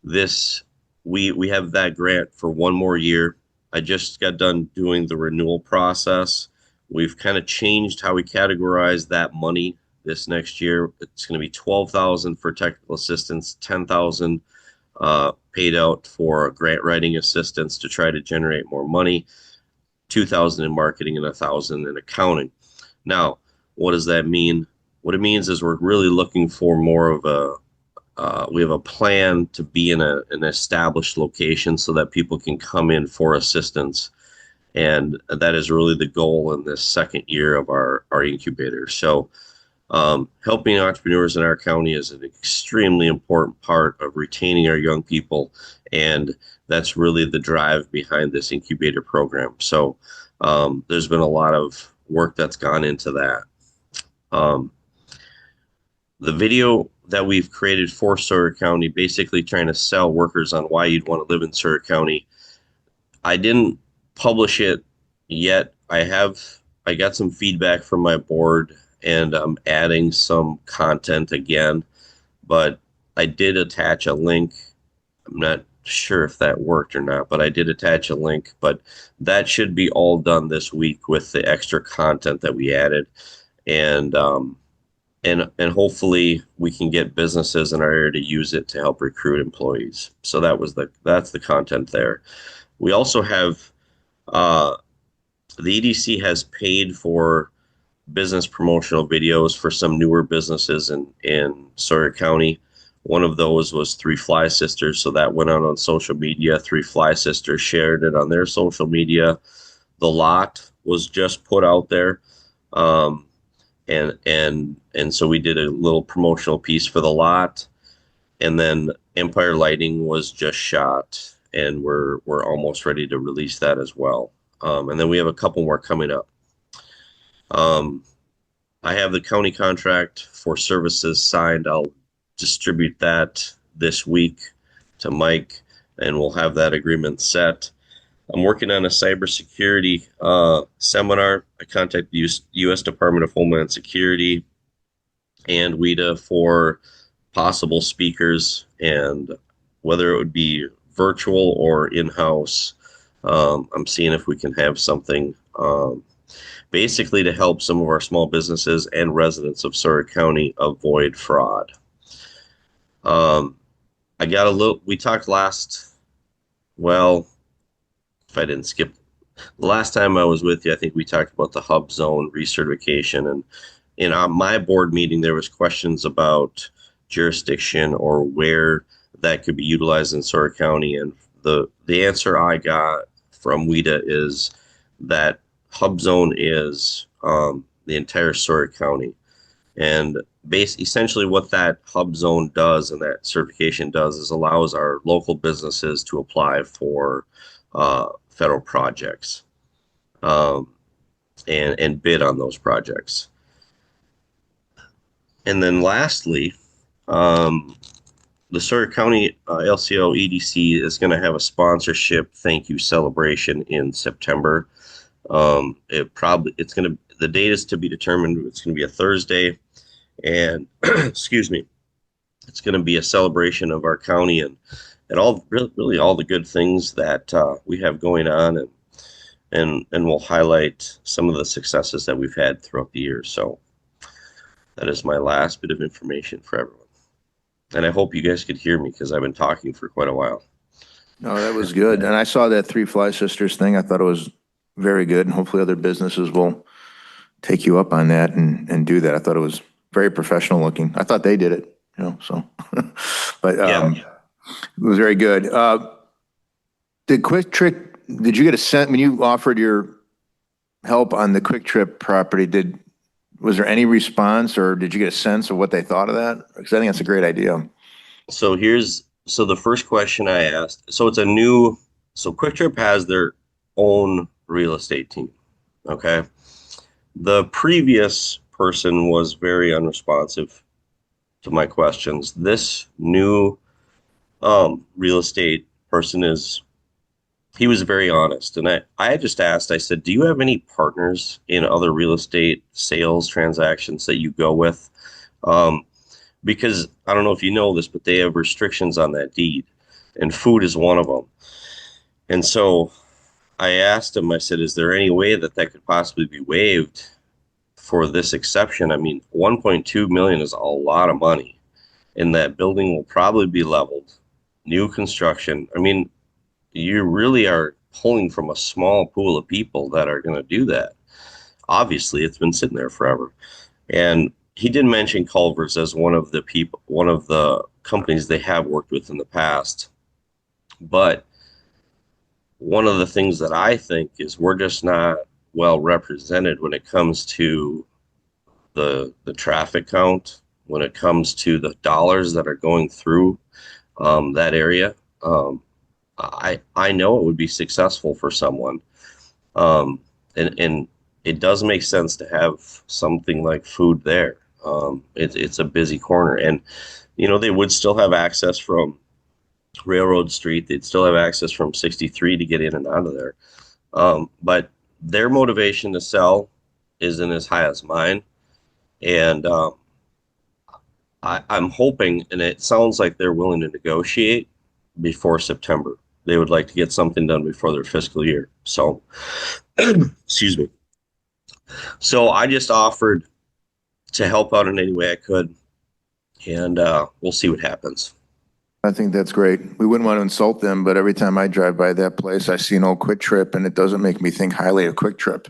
We have that grant for one more year. I just got done doing the renewal process. We've kind of changed how we categorize that money this next year. It's going to be $12,000 for technical assistance, $10,000 paid out for grant writing assistance to try to generate more money, $2,000 in marketing, and $1,000 in accounting. Now, what does that mean? What it means is we're really looking for more of we have a plan to be in an established location so that people can come in for assistance. And that is really the goal in this second year of our incubator. So helping entrepreneurs in our county is an extremely important part of retaining our young people. And that's really the drive behind this incubator program. So there's been a lot of work that's gone into that. The video that we've created for Sawyer County, basically trying to sell workers on why you'd want to live in Sawyer County. I didn't publish it yet. I got some feedback from my board, and I'm adding some content again, but I did attach a link. I'm not sure if that worked or not, but I did attach a link, but that should be all done this week with the extra content that we added. And hopefully we can get businesses in our area to use it to help recruit employees. So that's the content there. We also have the EDC has paid for business promotional videos for some newer businesses in Sawyer County. One of those was Three Fly Sisters, so that went out on social media. Three Fly Sisters shared it on their social media. The Lot was just put out there. And so we did a little promotional piece for The Lot, and then Empire Lighting was just shot, and we're almost ready to release that as well. And then we have a couple more coming up. I have the county contract for services signed. I'll distribute that this week to Mike, and we'll have that agreement set. I'm working on a cybersecurity seminar. I contacted the U.S. Department of Homeland Security and WIDA for possible speakers, and whether it would be virtual or in-house. I'm seeing if we can have something basically to help some of our small businesses and residents of Sawyer County avoid fraud. We talked if I didn't skip, the last time I was with you, I think we talked about the hub zone recertification, and in my board meeting, there was questions about jurisdiction or where that could be utilized in Sawyer County. And the answer I got from WIDA is that hub zone is the entire Sawyer County. And essentially what that hub zone does and that certification does is allows our local businesses to apply for federal projects and bid on those projects. And then lastly, the Sawyer County LCO EDC is going to have a sponsorship thank you celebration in September. The date is to be determined. It's going to be a Thursday, and excuse me, it's going to be a celebration of our county and all really all the good things that we have going on, and we'll highlight some of the successes that we've had throughout the year. So that is my last bit of information for everyone. And I hope you guys could hear me because I've been talking for quite a while. No, that was good. And I saw that Three Fly Sisters thing. I thought it was very good, and hopefully other businesses will take you up on that and do that. I thought it was very professional looking. I thought they did it, so. But it was very good. The Quick Trick, did you get a sense when you offered your help on the Quick Trip property, was there any response or did you get a sense of what they thought of that? Because I think that's a great idea. So the first question I asked, so Quick Trip has their own real estate team. Okay. The previous person was very unresponsive to my questions. This new real estate person he was very honest. And I just asked, I said, do you have any partners in other real estate sales transactions that you go with? Because I don't know if you know this, but they have restrictions on that deed, and food is one of them. And so I asked him, I said, is there any way that could possibly be waived for this exception? I mean, 1.2 million is a lot of money, and that building will probably be leveled, new construction. I mean, you really are pulling from a small pool of people that are going to do that. Obviously, it's been sitting there forever. And he did mention Culver's as one of the companies they have worked with in the past. But one of the things that I think is we're just not well represented when it comes to the traffic count, when it comes to the dollars that are going through that area. I know it would be successful for someone. And it does make sense to have something like food there. It's a busy corner, and they would still have access from Railroad Street. They'd still have access from 63 to get in and out of there. But their motivation to sell isn't as high as mine. And I'm hoping, and it sounds like they're willing to negotiate before September. They would like to get something done before their fiscal year. So, excuse me. So I just offered to help out in any way I could, and we'll see what happens. I think that's great. We wouldn't want to insult them, but every time I drive by that place, I see an old Quick Trip, and it doesn't make me think highly of Quick Trip.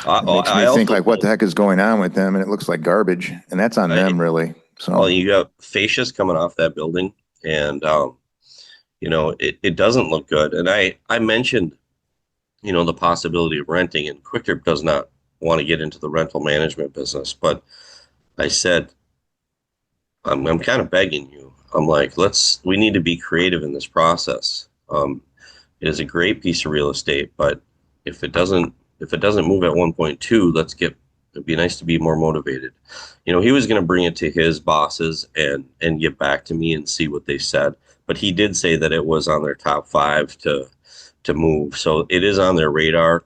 It makes me think like, what the heck is going on with them? And it looks like garbage, and that's on them, really. So, well, you got fascias coming off that building, and it doesn't look good. And I mentioned, the possibility of renting, and Quick Trip does not want to get into the rental management business, but I said, I'm kind of begging you. I'm like, we need to be creative in this process. It is a great piece of real estate, but if it doesn't move at 1.2, it'd be nice to be more motivated. He was going to bring it to his bosses and get back to me and see what they said. But he did say that it was on their top 5 to move. So it is on their radar.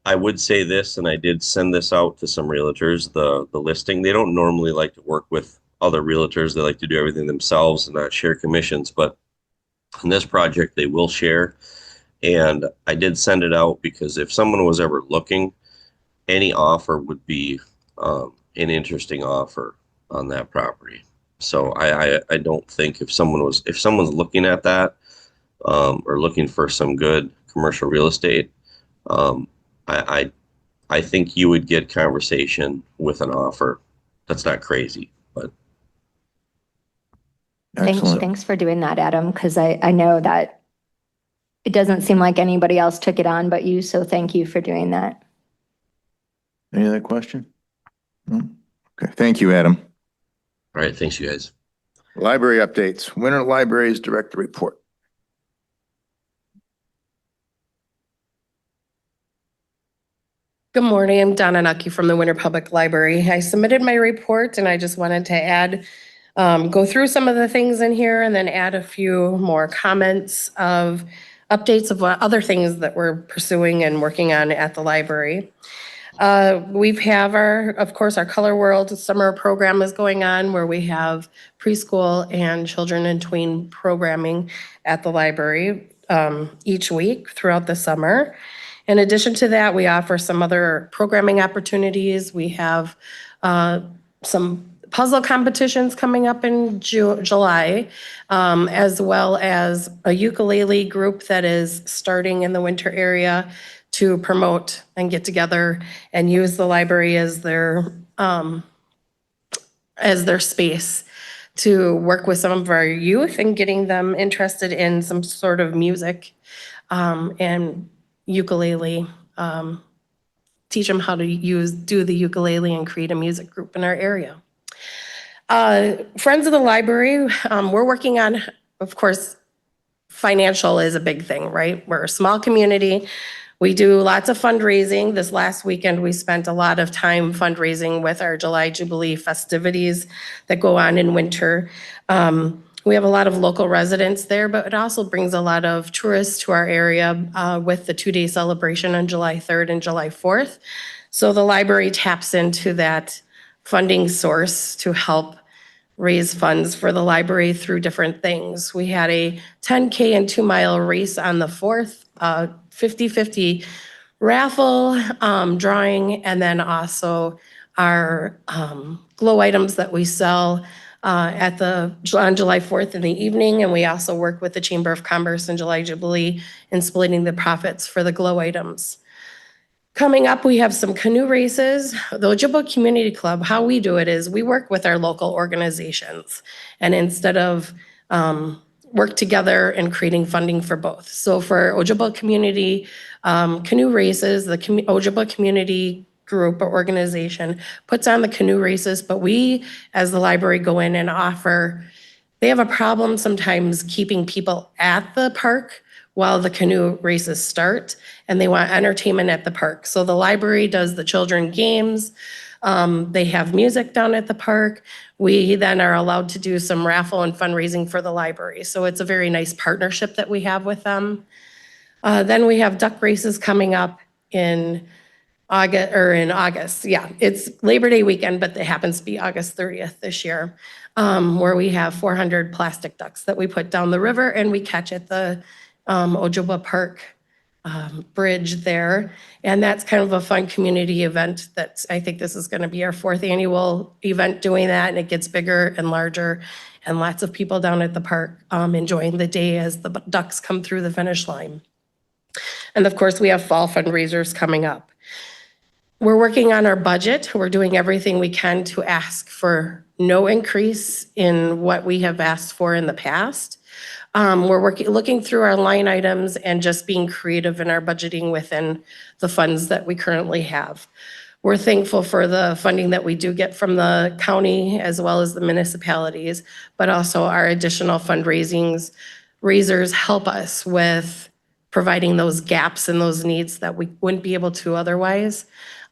I would say this, and I did send this out to some realtors, the listing. They don't normally like to work with other realtors. They like to do everything themselves and not share commissions. But in this project, they will share. And I did send it out because if someone was ever looking, any offer would be an interesting offer on that property. So I don't think if someone's looking at that or looking for some good commercial real estate, I think you would get conversation with an offer. That's not crazy, but. excellent. Thanks for doing that, Adam, because I know that it doesn't seem like anybody else took it on but you, so thank you for doing that. Any other question? No? Okay, thank you, Adam. All right, thanks, you guys. Library updates. Winter Libraries Director Report. Good morning, I'm Donna Nucky from the Winter Public Library. I submitted my report and I just wanted to go through some of the things in here and then add a few more comments of updates of what other things that we're pursuing and working on at the library. We have of course, our Color World summer program is going on where we have preschool and children and tween programming at the library each week throughout the summer. In addition to that, we offer some other programming opportunities. We have some puzzle competitions coming up in July, as well as a ukulele group that is starting in the winter area to promote and get together and use the library as their space to work with some of our youth and getting them interested in some sort of music and ukulele teach them how to do the ukulele and create a music group in our area. Friends of the Library, we're working on, of course, financial is a big thing, right? We're a small community. We do lots of fundraising. This last weekend, we spent a lot of time fundraising with our July Jubilee festivities that go on in winter. We have a lot of local residents there, but it also brings a lot of tourists to our area with the two-day celebration on July 3rd and July 4th. So the library taps into that funding source to help raise funds for the library through different things. We had a 10K and 2-mile race on the 4th, 50-50 raffle drawing, and then also our glow items that we sell on July 4th in the evening. And we also work with the Chamber of Commerce and July Jubilee in splitting the profits for the glow items. Coming up, we have some canoe races. The Ojibwa Community Club, how we do it is we work with our local organizations. And instead of work together in creating funding for both. So for Ojibwa Community canoe races, the Ojibwa Community Group or organization puts on the canoe races, but we, as the library, go in and offer, they have a problem sometimes keeping people at the park while the canoe races start, and they want entertainment at the park. So the library does the children games. They have music down at the park. We then are allowed to do some raffle and fundraising for the library. So it's a very nice partnership that we have with them. Then we have duck races coming up in August. Yeah, it's Labor Day weekend, but it happens to be August 30th this year, where we have 400 plastic ducks that we put down the river and we catch at the Ojibwa Park bridge there. And that's kind of a fun community event that I think this is going to be our 4th annual event doing that. And it gets bigger and larger and lots of people down at the park enjoying the day as the ducks come through the finish line. And of course, we have fall fundraisers coming up. We're working on our budget. We're doing everything we can to ask for no increase in what we have asked for in the past. We're looking through our line items and just being creative in our budgeting within the funds that we currently have. We're thankful for the funding that we do get from the county as well as the municipalities, but also our additional raisers help us with providing those gaps and those needs that we wouldn't be able to otherwise,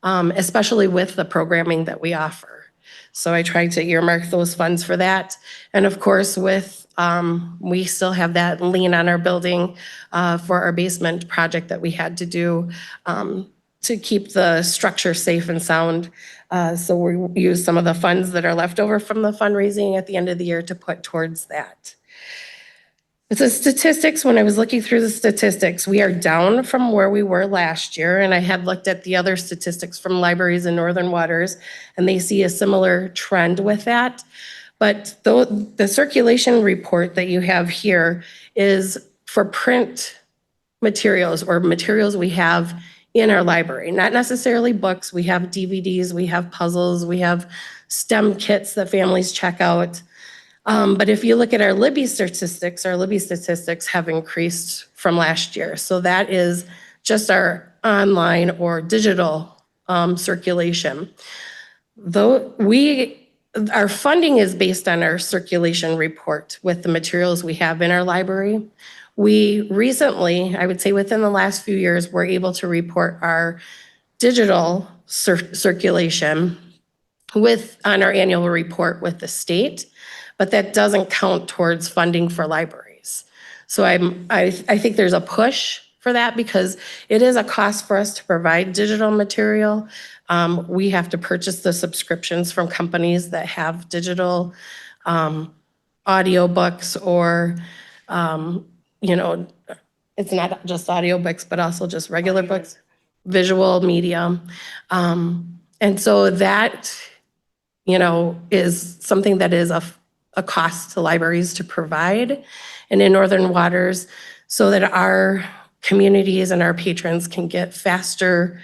especially with the programming that we offer. So I tried to earmark those funds for that. And of course, we still have that lien on our building for our basement project that we had to do to keep the structure safe and sound. So we use some of the funds that are left over from the fundraising at the end of the year to put towards that. The statistics, when I was looking through the statistics, we are down from where we were last year. And I had looked at the other statistics from libraries in Northern Waters, and they see a similar trend with that. But the circulation report that you have here is for print materials or materials we have in our library, not necessarily books. We have DVDs, we have puzzles, we have STEM kits that families check out. But if you look at our Libby statistics have increased from last year. So that is just our online or digital circulation. Though our funding is based on our circulation report with the materials we have in our library. We recently, I would say within the last few years, were able to report our digital circulation on our annual report with the state, but that doesn't count towards funding for libraries. So I think there's a push for that because it is a cost for us to provide digital material. We have to purchase the subscriptions from companies that have digital audiobooks or, it's not just audiobooks, but also just regular books, visual media. And so that, is something that is a cost to libraries to provide and in Northern Waters so that our communities and our patrons can get faster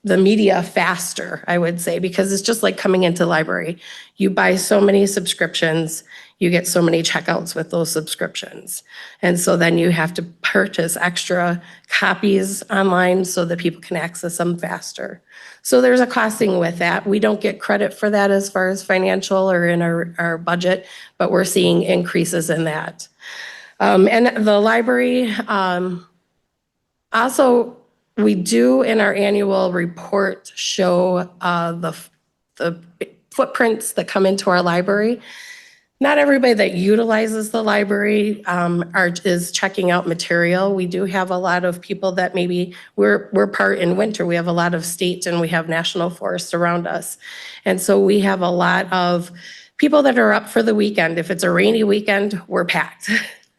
the media faster, I would say, because it's just like coming into the library. You buy so many subscriptions, you get so many checkouts with those subscriptions. And so then you have to purchase extra copies online so that people can access them faster. So there's a costing with that. We don't get credit for that as far as financial or in our budget, but we're seeing increases in that. And the library, also, we do in our annual report show the footprints that come into our library. Not everybody that utilizes the library is checking out material. We do have a lot of people that maybe we're part in winter. We have a lot of state and we have national forests around us. And so we have a lot of people that are up for the weekend. If it's a rainy weekend, we're packed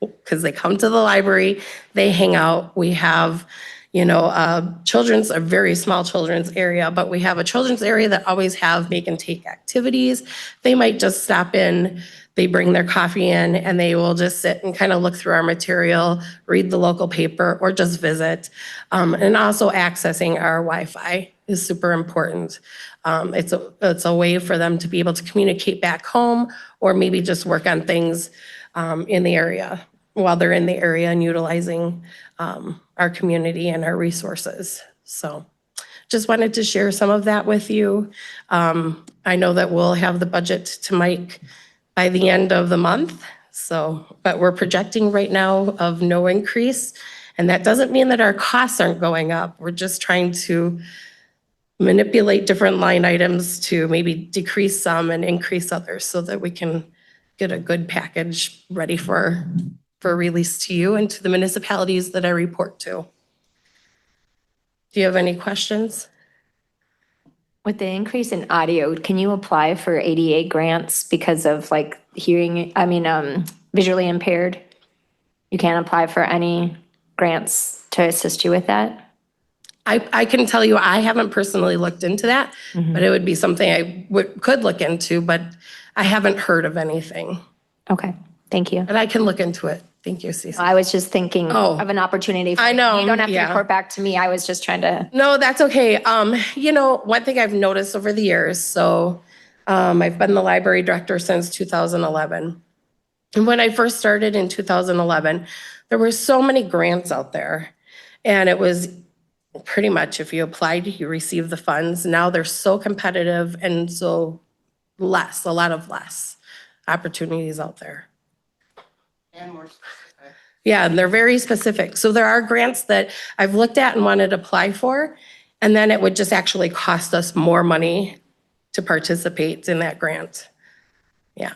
because they come to the library, they hang out. We have a very small children's area, but we have a children's area that always have make and take activities. They might just stop in, they bring their coffee in, and they will just sit and kind of look through our material, read the local paper, or just visit. And also accessing our Wi-Fi is super important. It's a way for them to be able to communicate back home, or maybe just work on things in the area while they're in the area and utilizing our community and our resources. So just wanted to share some of that with you. I know that we'll have the budget to Mike by the end of the month. But we're projecting right now of no increase. And that doesn't mean that our costs aren't going up. We're just trying to manipulate different line items to maybe decrease some and increase others so that we can get a good package ready for release to you and to the municipalities that I report to. Do you have any questions? With the increase in audio, can you apply for ADA grants because of like visually impaired? You can't apply for any grants to assist you with that? I can tell you, I haven't personally looked into that, but it would be something I could look into, but I haven't heard of anything. Okay, thank you. But I can look into it. Thank you, Cece. I was just thinking Oh. of an opportunity. I know, You don't have to yeah. report back to me. I was just trying to. No, that's okay. One thing I've noticed over the years, so I've been the library director since 2011. And when I first started in 2011, there were so many grants out there. And it was pretty much if you applied, you received the funds. Now they're so competitive and so a lot of less opportunities out there. And more specific. Yeah, and they're very specific. So there are grants that I've looked at and wanted to apply for, and then it would just actually cost us more money to participate in that grant. Yeah.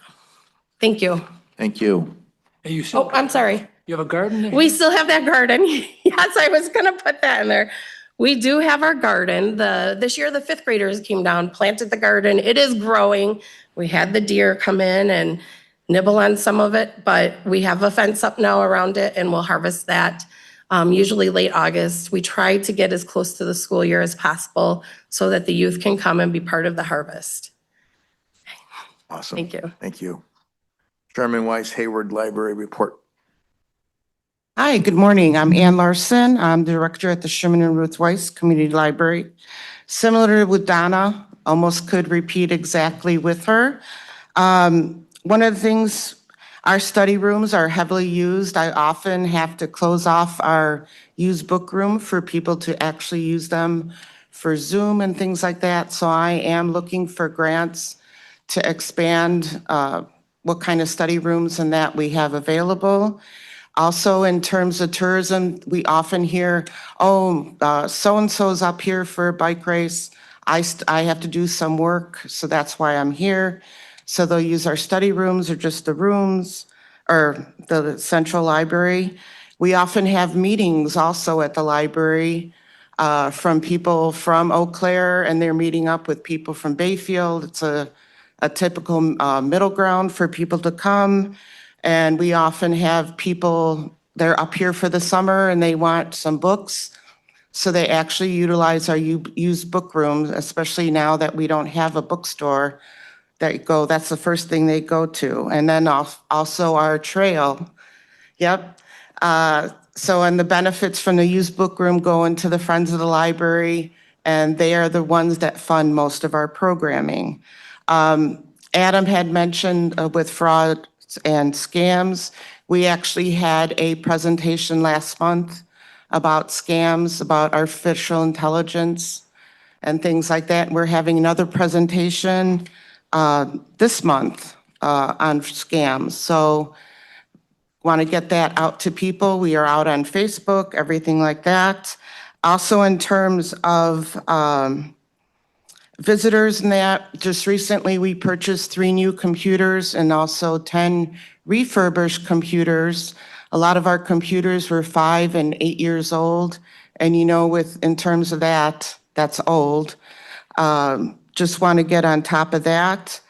Thank you. Thank you. Hey, you still, Oh, I'm sorry. you have a garden there? We still have that garden. Yes, I was gonna put that in there. We do have our garden. This year, the fifth graders came down, planted the garden. It is growing. We had the deer come in and nibble on some of it, but we have a fence up now around it and we'll harvest that usually late August. We try to get as close to the school year as possible so that the youth can come and be part of the harvest. Awesome. Thank you. Thank you. Chairman Weiss, Hayward Library Report. Hi, good morning. I'm Ann Larson. I'm the director at the Sherman and Ruth Weiss Community Library. Similar with Donna, almost could repeat exactly with her. One of the things, our study rooms are heavily used. I often have to close off our used book room for people to actually use them for Zoom and things like that. So I am looking for grants to expand what kind of study rooms and that we have available. Also, in terms of tourism, we often hear, so-and-so's up here for a bike race. I have to do some work, so that's why I'm here. So they'll use our study rooms or just the rooms or the central library. We often have meetings also at the library from people from Eau Claire, and they're meeting up with people from Bayfield. It's a typical middle ground for people to come. And we often have people, they're up here for the summer and they want some books. So they actually utilize our used book rooms, especially now that we don't have a bookstore. That's the first thing they go to. And then also our trail. Yep. And the benefits from the used book room go into the Friends of the Library and they are the ones that fund most of our programming. Adam had mentioned with fraud and scams, we actually had a presentation last month about scams, about artificial intelligence and things like that. We're having another presentation this month on scams. So want to get that out to people. We are out on Facebook, everything like that. Also in terms of visitors and that, just recently we purchased 3 new computers and also 10 refurbished computers. A lot of our computers were 5 and 8 years old. And you know, in terms of that, that's old. Just want to get on top of that.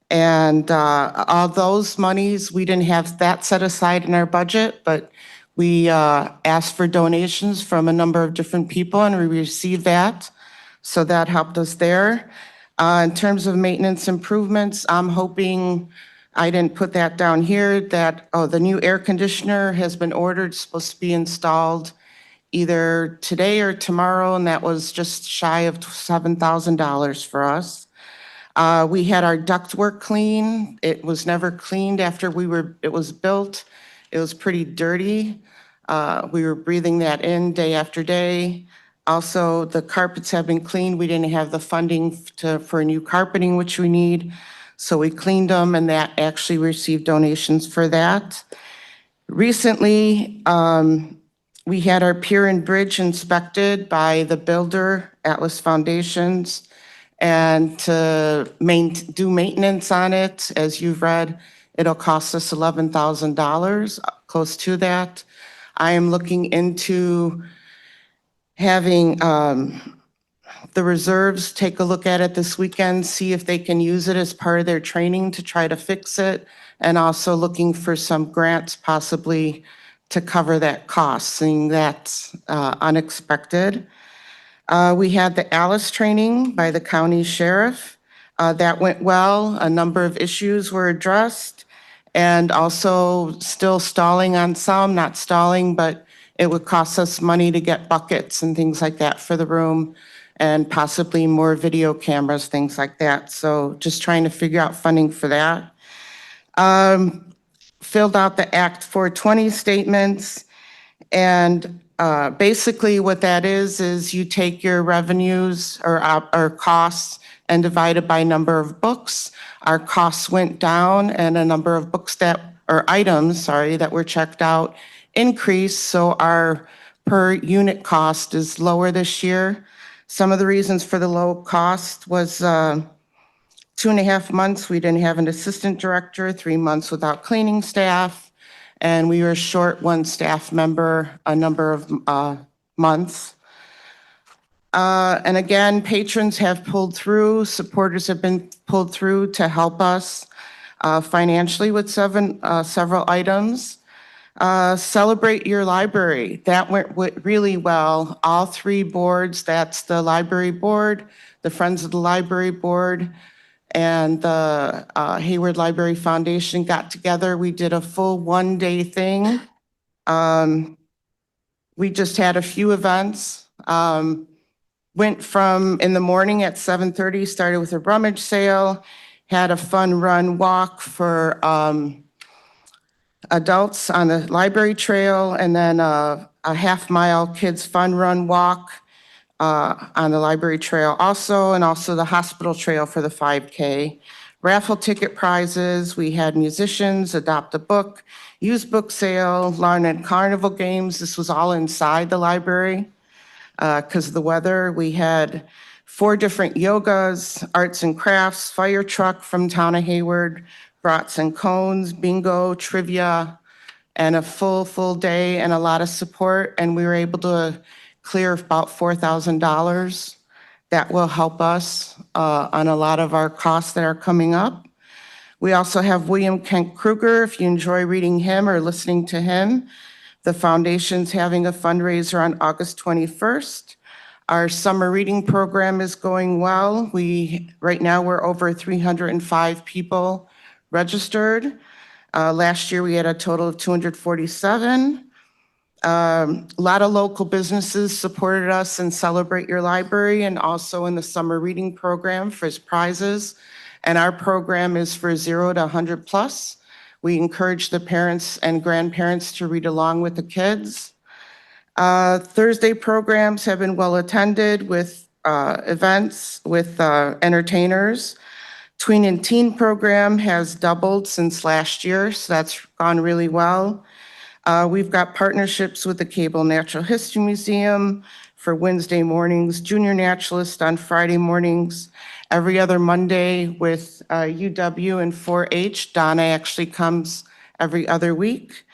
And all those monies, we didn't have that set aside in our budget, but we asked for donations from a number of different people and we received that. So that helped us there. In terms of maintenance improvements, I'm hoping, I didn't put that down here, that the new air conditioner has been ordered, supposed to be installed either today or tomorrow, and that was just shy of $7,000 for us. We had our ductwork clean. It was never cleaned after it was built. It was pretty dirty. We were breathing that in day after day. Also, the carpets have been cleaned. We didn't have the funding for new carpeting, which we need. So we cleaned them and that actually received donations for that. Recently, we had our pier and bridge inspected by the builder, Atlas Foundations, and to do maintenance on it. As you've read, it'll cost us $11,000, close to that. I am looking into having the reserves take a look at it this weekend, see if they can use it as part of their training to try to fix it, and also looking for some grants possibly to cover that cost, seeing that's unexpected. We had the ALICE training by the county sheriff. That went well. A number of issues were addressed, and also still stalling on some, not stalling, but it would cost us money to get buckets and things like that for the room, and possibly more video cameras, things like that. So just trying to figure out funding for that. Filled out the Act 420 statements, and basically what that is you take your revenues or costs and divide it by number of books. Our costs went down and a number of books items that were checked out increased, so our per unit cost is lower this year. Some of the reasons for the low cost was 2.5 months, we didn't have an assistant director, 3 months without cleaning staff, and we were short 1 staff member a number of months. And again, patrons have pulled through, supporters have been pulled through to help us financially with several items. Celebrate Your Library. That went really well. All 3 boards, that's the library board, the Friends of the Library Board, and the Hayward Library Foundation got together. We did a full 1-day thing. We just had a few events. Went from in the morning at 7:30, started with a rummage sale, had a fun run walk for adults on the library trail, and then a half-mile kids fun run walk on the library trail also, and also the hospital trail for the 5K. Raffle ticket prizes, we had musicians, adopt a book, used book sale, lawn and carnival games. This was all inside the library because of the weather. We had 4 different yogas, arts and crafts, fire truck from Town of Hayward, brats and cones, bingo, trivia, and a full day and a lot of support. And we were able to clear about $4,000. That will help us on a lot of our costs that are coming up. We also have William Kent Kruger. If you enjoy reading him or listening to him, the foundation's having a fundraiser on August 21st. Our summer reading program is going well. Right now we're over 305 people registered. Last year we had a total of 247. A lot of local businesses supported us in Celebrate Your Library and also in the summer reading program for prizes. And our program is for 0 to 100 plus. We encourage the parents and grandparents to read along with the kids. Thursday programs have been well attended with events with entertainers. Tween and teen program has doubled since last year, so that's gone really well. We've got partnerships with the Cable Natural History Museum for Wednesday mornings, Junior Naturalist on Friday mornings, every other Monday with UW and 4-H. Donna actually comes every other week.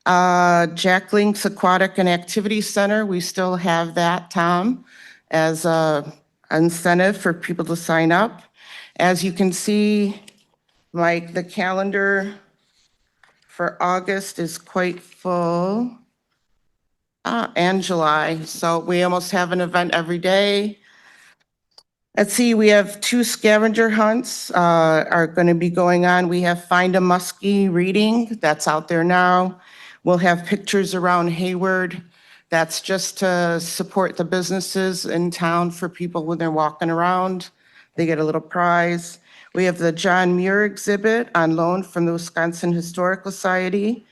Jack Link's Aquatic and Activity Center, we still have that, Tom, as a incentive for people to sign up. As you can see, Mike, the calendar for August is quite full. And July, so we almost have an event every day. Let's see, we have 2 scavenger hunts are going to be going on. We have Find a Muskie reading, that's out there now. We'll have pictures around Hayward. That's just to support the businesses in town for people when they're walking around. They get a little prize. We have the John Muir exhibit on loan from the Wisconsin Historical Society.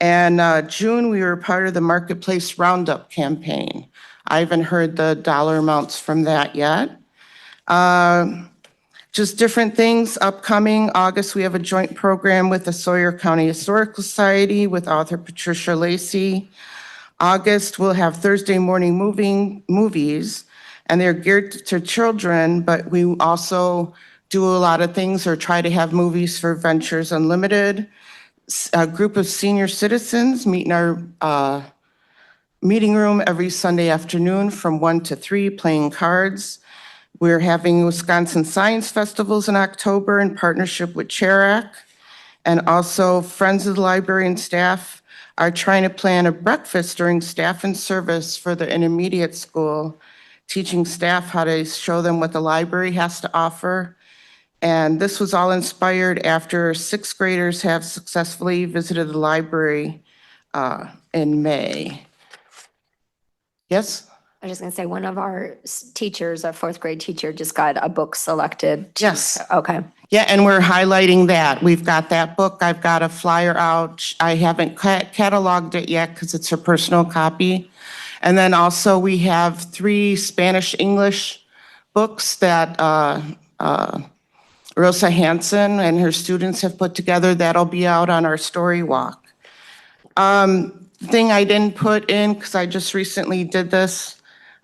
And June, we were part of the Marketplace Roundup campaign. I haven't heard the dollar amounts from that yet. Just different things upcoming. August, we have a joint program with the Sawyer County Historical Society with author Patricia Lacey. August, we'll have Thursday morning movies, and they're geared to children, but we also do a lot of things or try to have movies for Ventures Unlimited. A group of senior citizens meet in our meeting room every Sunday afternoon from 1 to 3 playing cards. We're having Wisconsin Science Festivals in October in partnership with Charac. And also Friends of the Library and staff are trying to plan a breakfast during staff and service for the intermediate school, teaching staff how to show them what the library has to offer. And this was all inspired after 6th graders have successfully visited the library in May. Yes? I was just gonna say, one of our teachers, our 4th grade teacher, just got a book selected. Yes. Okay. Yeah, and we're highlighting that. We've got that book. I've got a flyer out. I haven't cataloged it yet because it's her personal copy. And then also we have 3 Spanish-English books that Rosa Hansen and her students have put together. That'll be out on our story walk. Thing I didn't put in, because I just recently did this,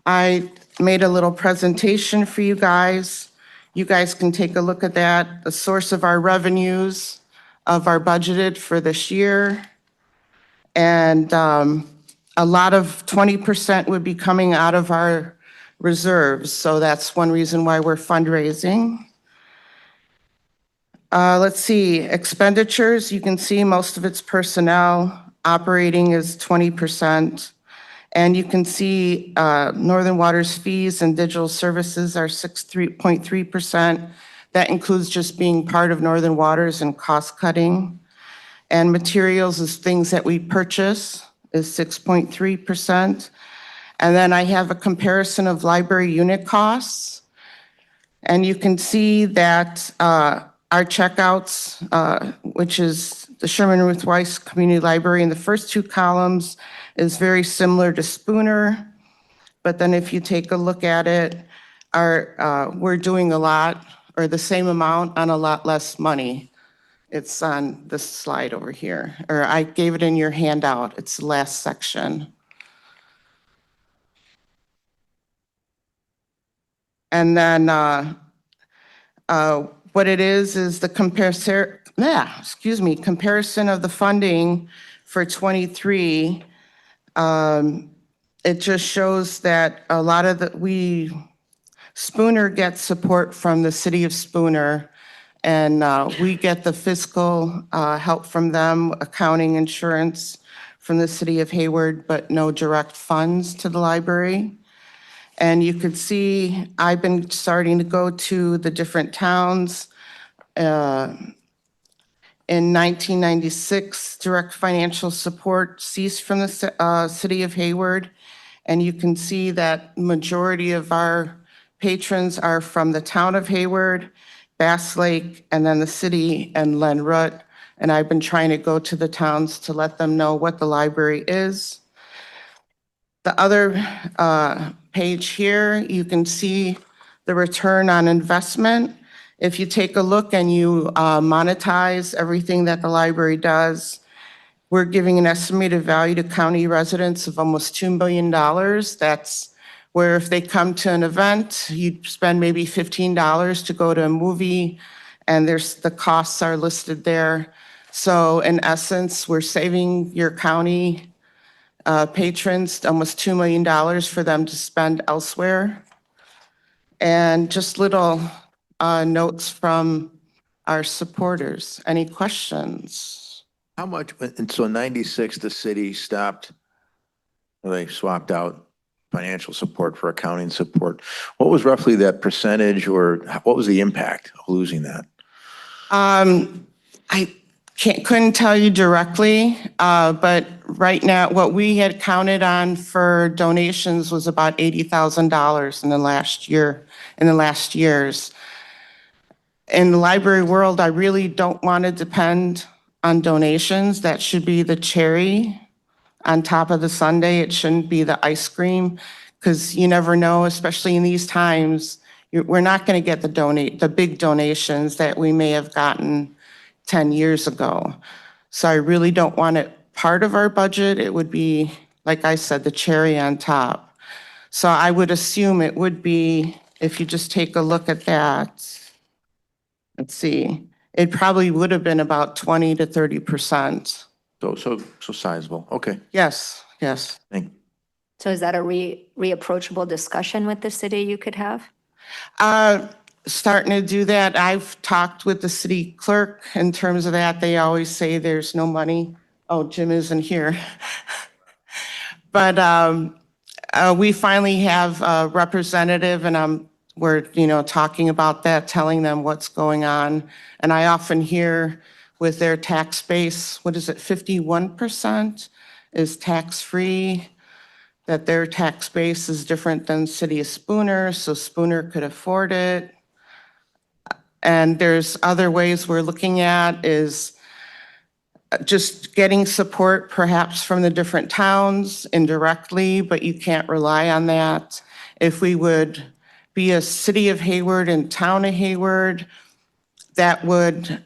I made a little presentation for you guys. You guys can take a look at that. The source of our revenues of our budgeted for this year. And a lot of 20% would be coming out of our reserves. So that's one reason why we're fundraising. Let's see, expenditures, you can see most of it's personnel. Operating is 20%. And you can see Northern Water's fees and digital services are 6.3%. That includes just being part of Northern Waters and cost cutting. And materials is things that we purchase is 6.3%. And then I have a comparison of library unit costs. And you can see that our checkouts, which is the Sherman Ruth Weiss Community Library in the first 2 columns, is very similar to Spooner. But then if you take a look at it, we're doing a lot or the same amount on a lot less money. It's on this slide over here, or I gave it in your handout. It's the last section. And then what it is the comparison of the funding for 23. It just shows that a lot of Spooner gets support from the city of Spooner, and we get the fiscal help from them, accounting, insurance from the city of Hayward, but no direct funds to the library. And you could see I've been starting to go to the different towns in In 1996, direct financial support ceased from the city of Hayward. And you can see that majority of our patrons are from the town of Hayward, Bass Lake, and then the city and Lenroot. And I've been trying to go to the towns to let them know what the library is. The other page here, you can see the return on investment. If you take a look and you monetize everything that the library does, we're giving an estimated value to county residents of almost $2 million. That's where if they come to an event, you'd spend maybe $15 to go to a movie, and the costs are listed there. So in essence, we're saving your county patrons almost $2 million for them to spend elsewhere. And just little notes from our supporters. Any questions? How much, and so in 96, the city stopped, or they swapped out financial support for accounting support. What was roughly that percentage, or what was the impact of losing that? I couldn't tell you directly, but right now, what we had counted on for donations was about $80,000 in the last years. In the library world, I really don't want to depend on donations. That should be the cherry on top of the sundae. It shouldn't be the ice cream, because you never know, especially in these times, we're not going to get the big donations that we may have gotten 10 years ago. So I really don't want it part of our budget. It would be, like I said, the cherry on top. So I would assume it would be, if you just take a look at that, let's see, it probably would have been about 20 to 30%. So sizable. Okay. Yes, yes. Thank. So is that a reapproachable discussion with the city you could have? Starting to do that. I've talked with the city clerk in terms of that. They always say there's no money. Oh, Jim isn't here. But we finally have a representative, and we're talking about that, telling them what's going on. And I often hear with their tax base, what is it, 51% is tax-free, that their tax base is different than City of Spooner, so Spooner could afford it. And there's other ways we're looking at is just getting support perhaps from the different towns indirectly, but you can't rely on that. If we would be a City of Hayward and Town of Hayward, that would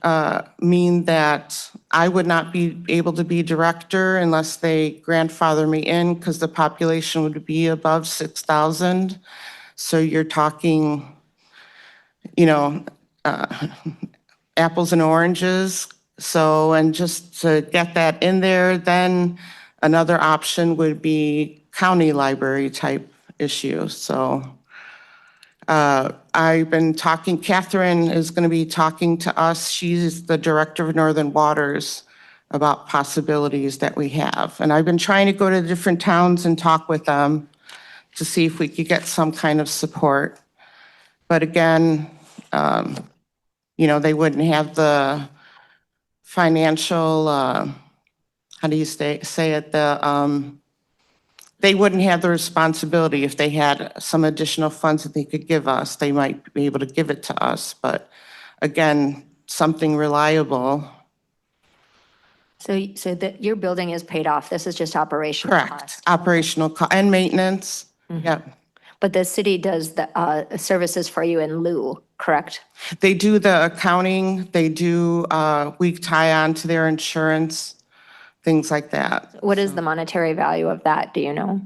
mean that I would not be able to be director unless they grandfather me in, because the population would be above 6,000. So you're talking, apples and oranges. So, and just to get that in there, then another option would be county library type issue. So I've been talking, Catherine is going to be talking to us. She's the director of Northern Waters about possibilities that we have. And I've been trying to go to different towns and talk with them to see if we could get some kind of support. But again, they wouldn't have the financial, how do you say it? They wouldn't have the responsibility. If they had some additional funds that they could give us, they might be able to give it to us. But again, something reliable. So that your building is paid off. This is just operational Correct. costs. Operational and maintenance. Yep. But the city does the services for you in lieu, correct? They do the accounting. They do, we tie on to their insurance, things like that. What is the monetary value of that? Do you know?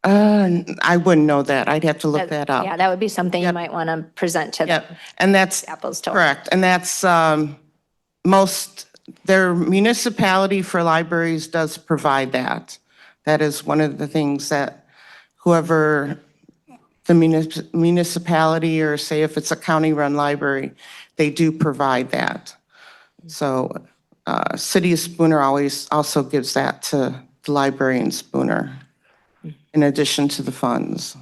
I wouldn't know that. I'd have to look that up. Yeah, that would be something you might want to present to them. Yep. And that's Apples to correct. And that's their municipality for libraries does provide that. That is one of the things that whoever the municipality, or say if it's a county-run library, they do provide that. So City of Spooner always also gives that to the library in Spooner in addition to the funds.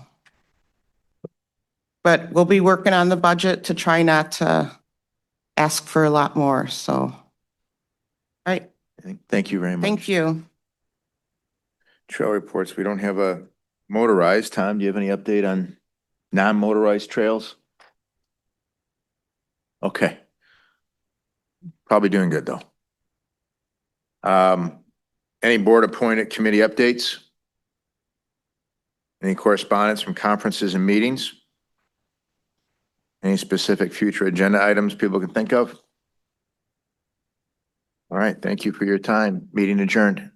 But we'll be working on the budget to try not to ask for a lot more, so. right, Thank you very much. thank you. Trail reports, we don't have a motorized. Tom, do you have any update on non-motorized trails? Okay. Probably doing good, though. Any board-appointed committee updates? Any correspondence from conferences and meetings? Any specific future agenda items people can think of? All right, thank you for your time. Meeting adjourned.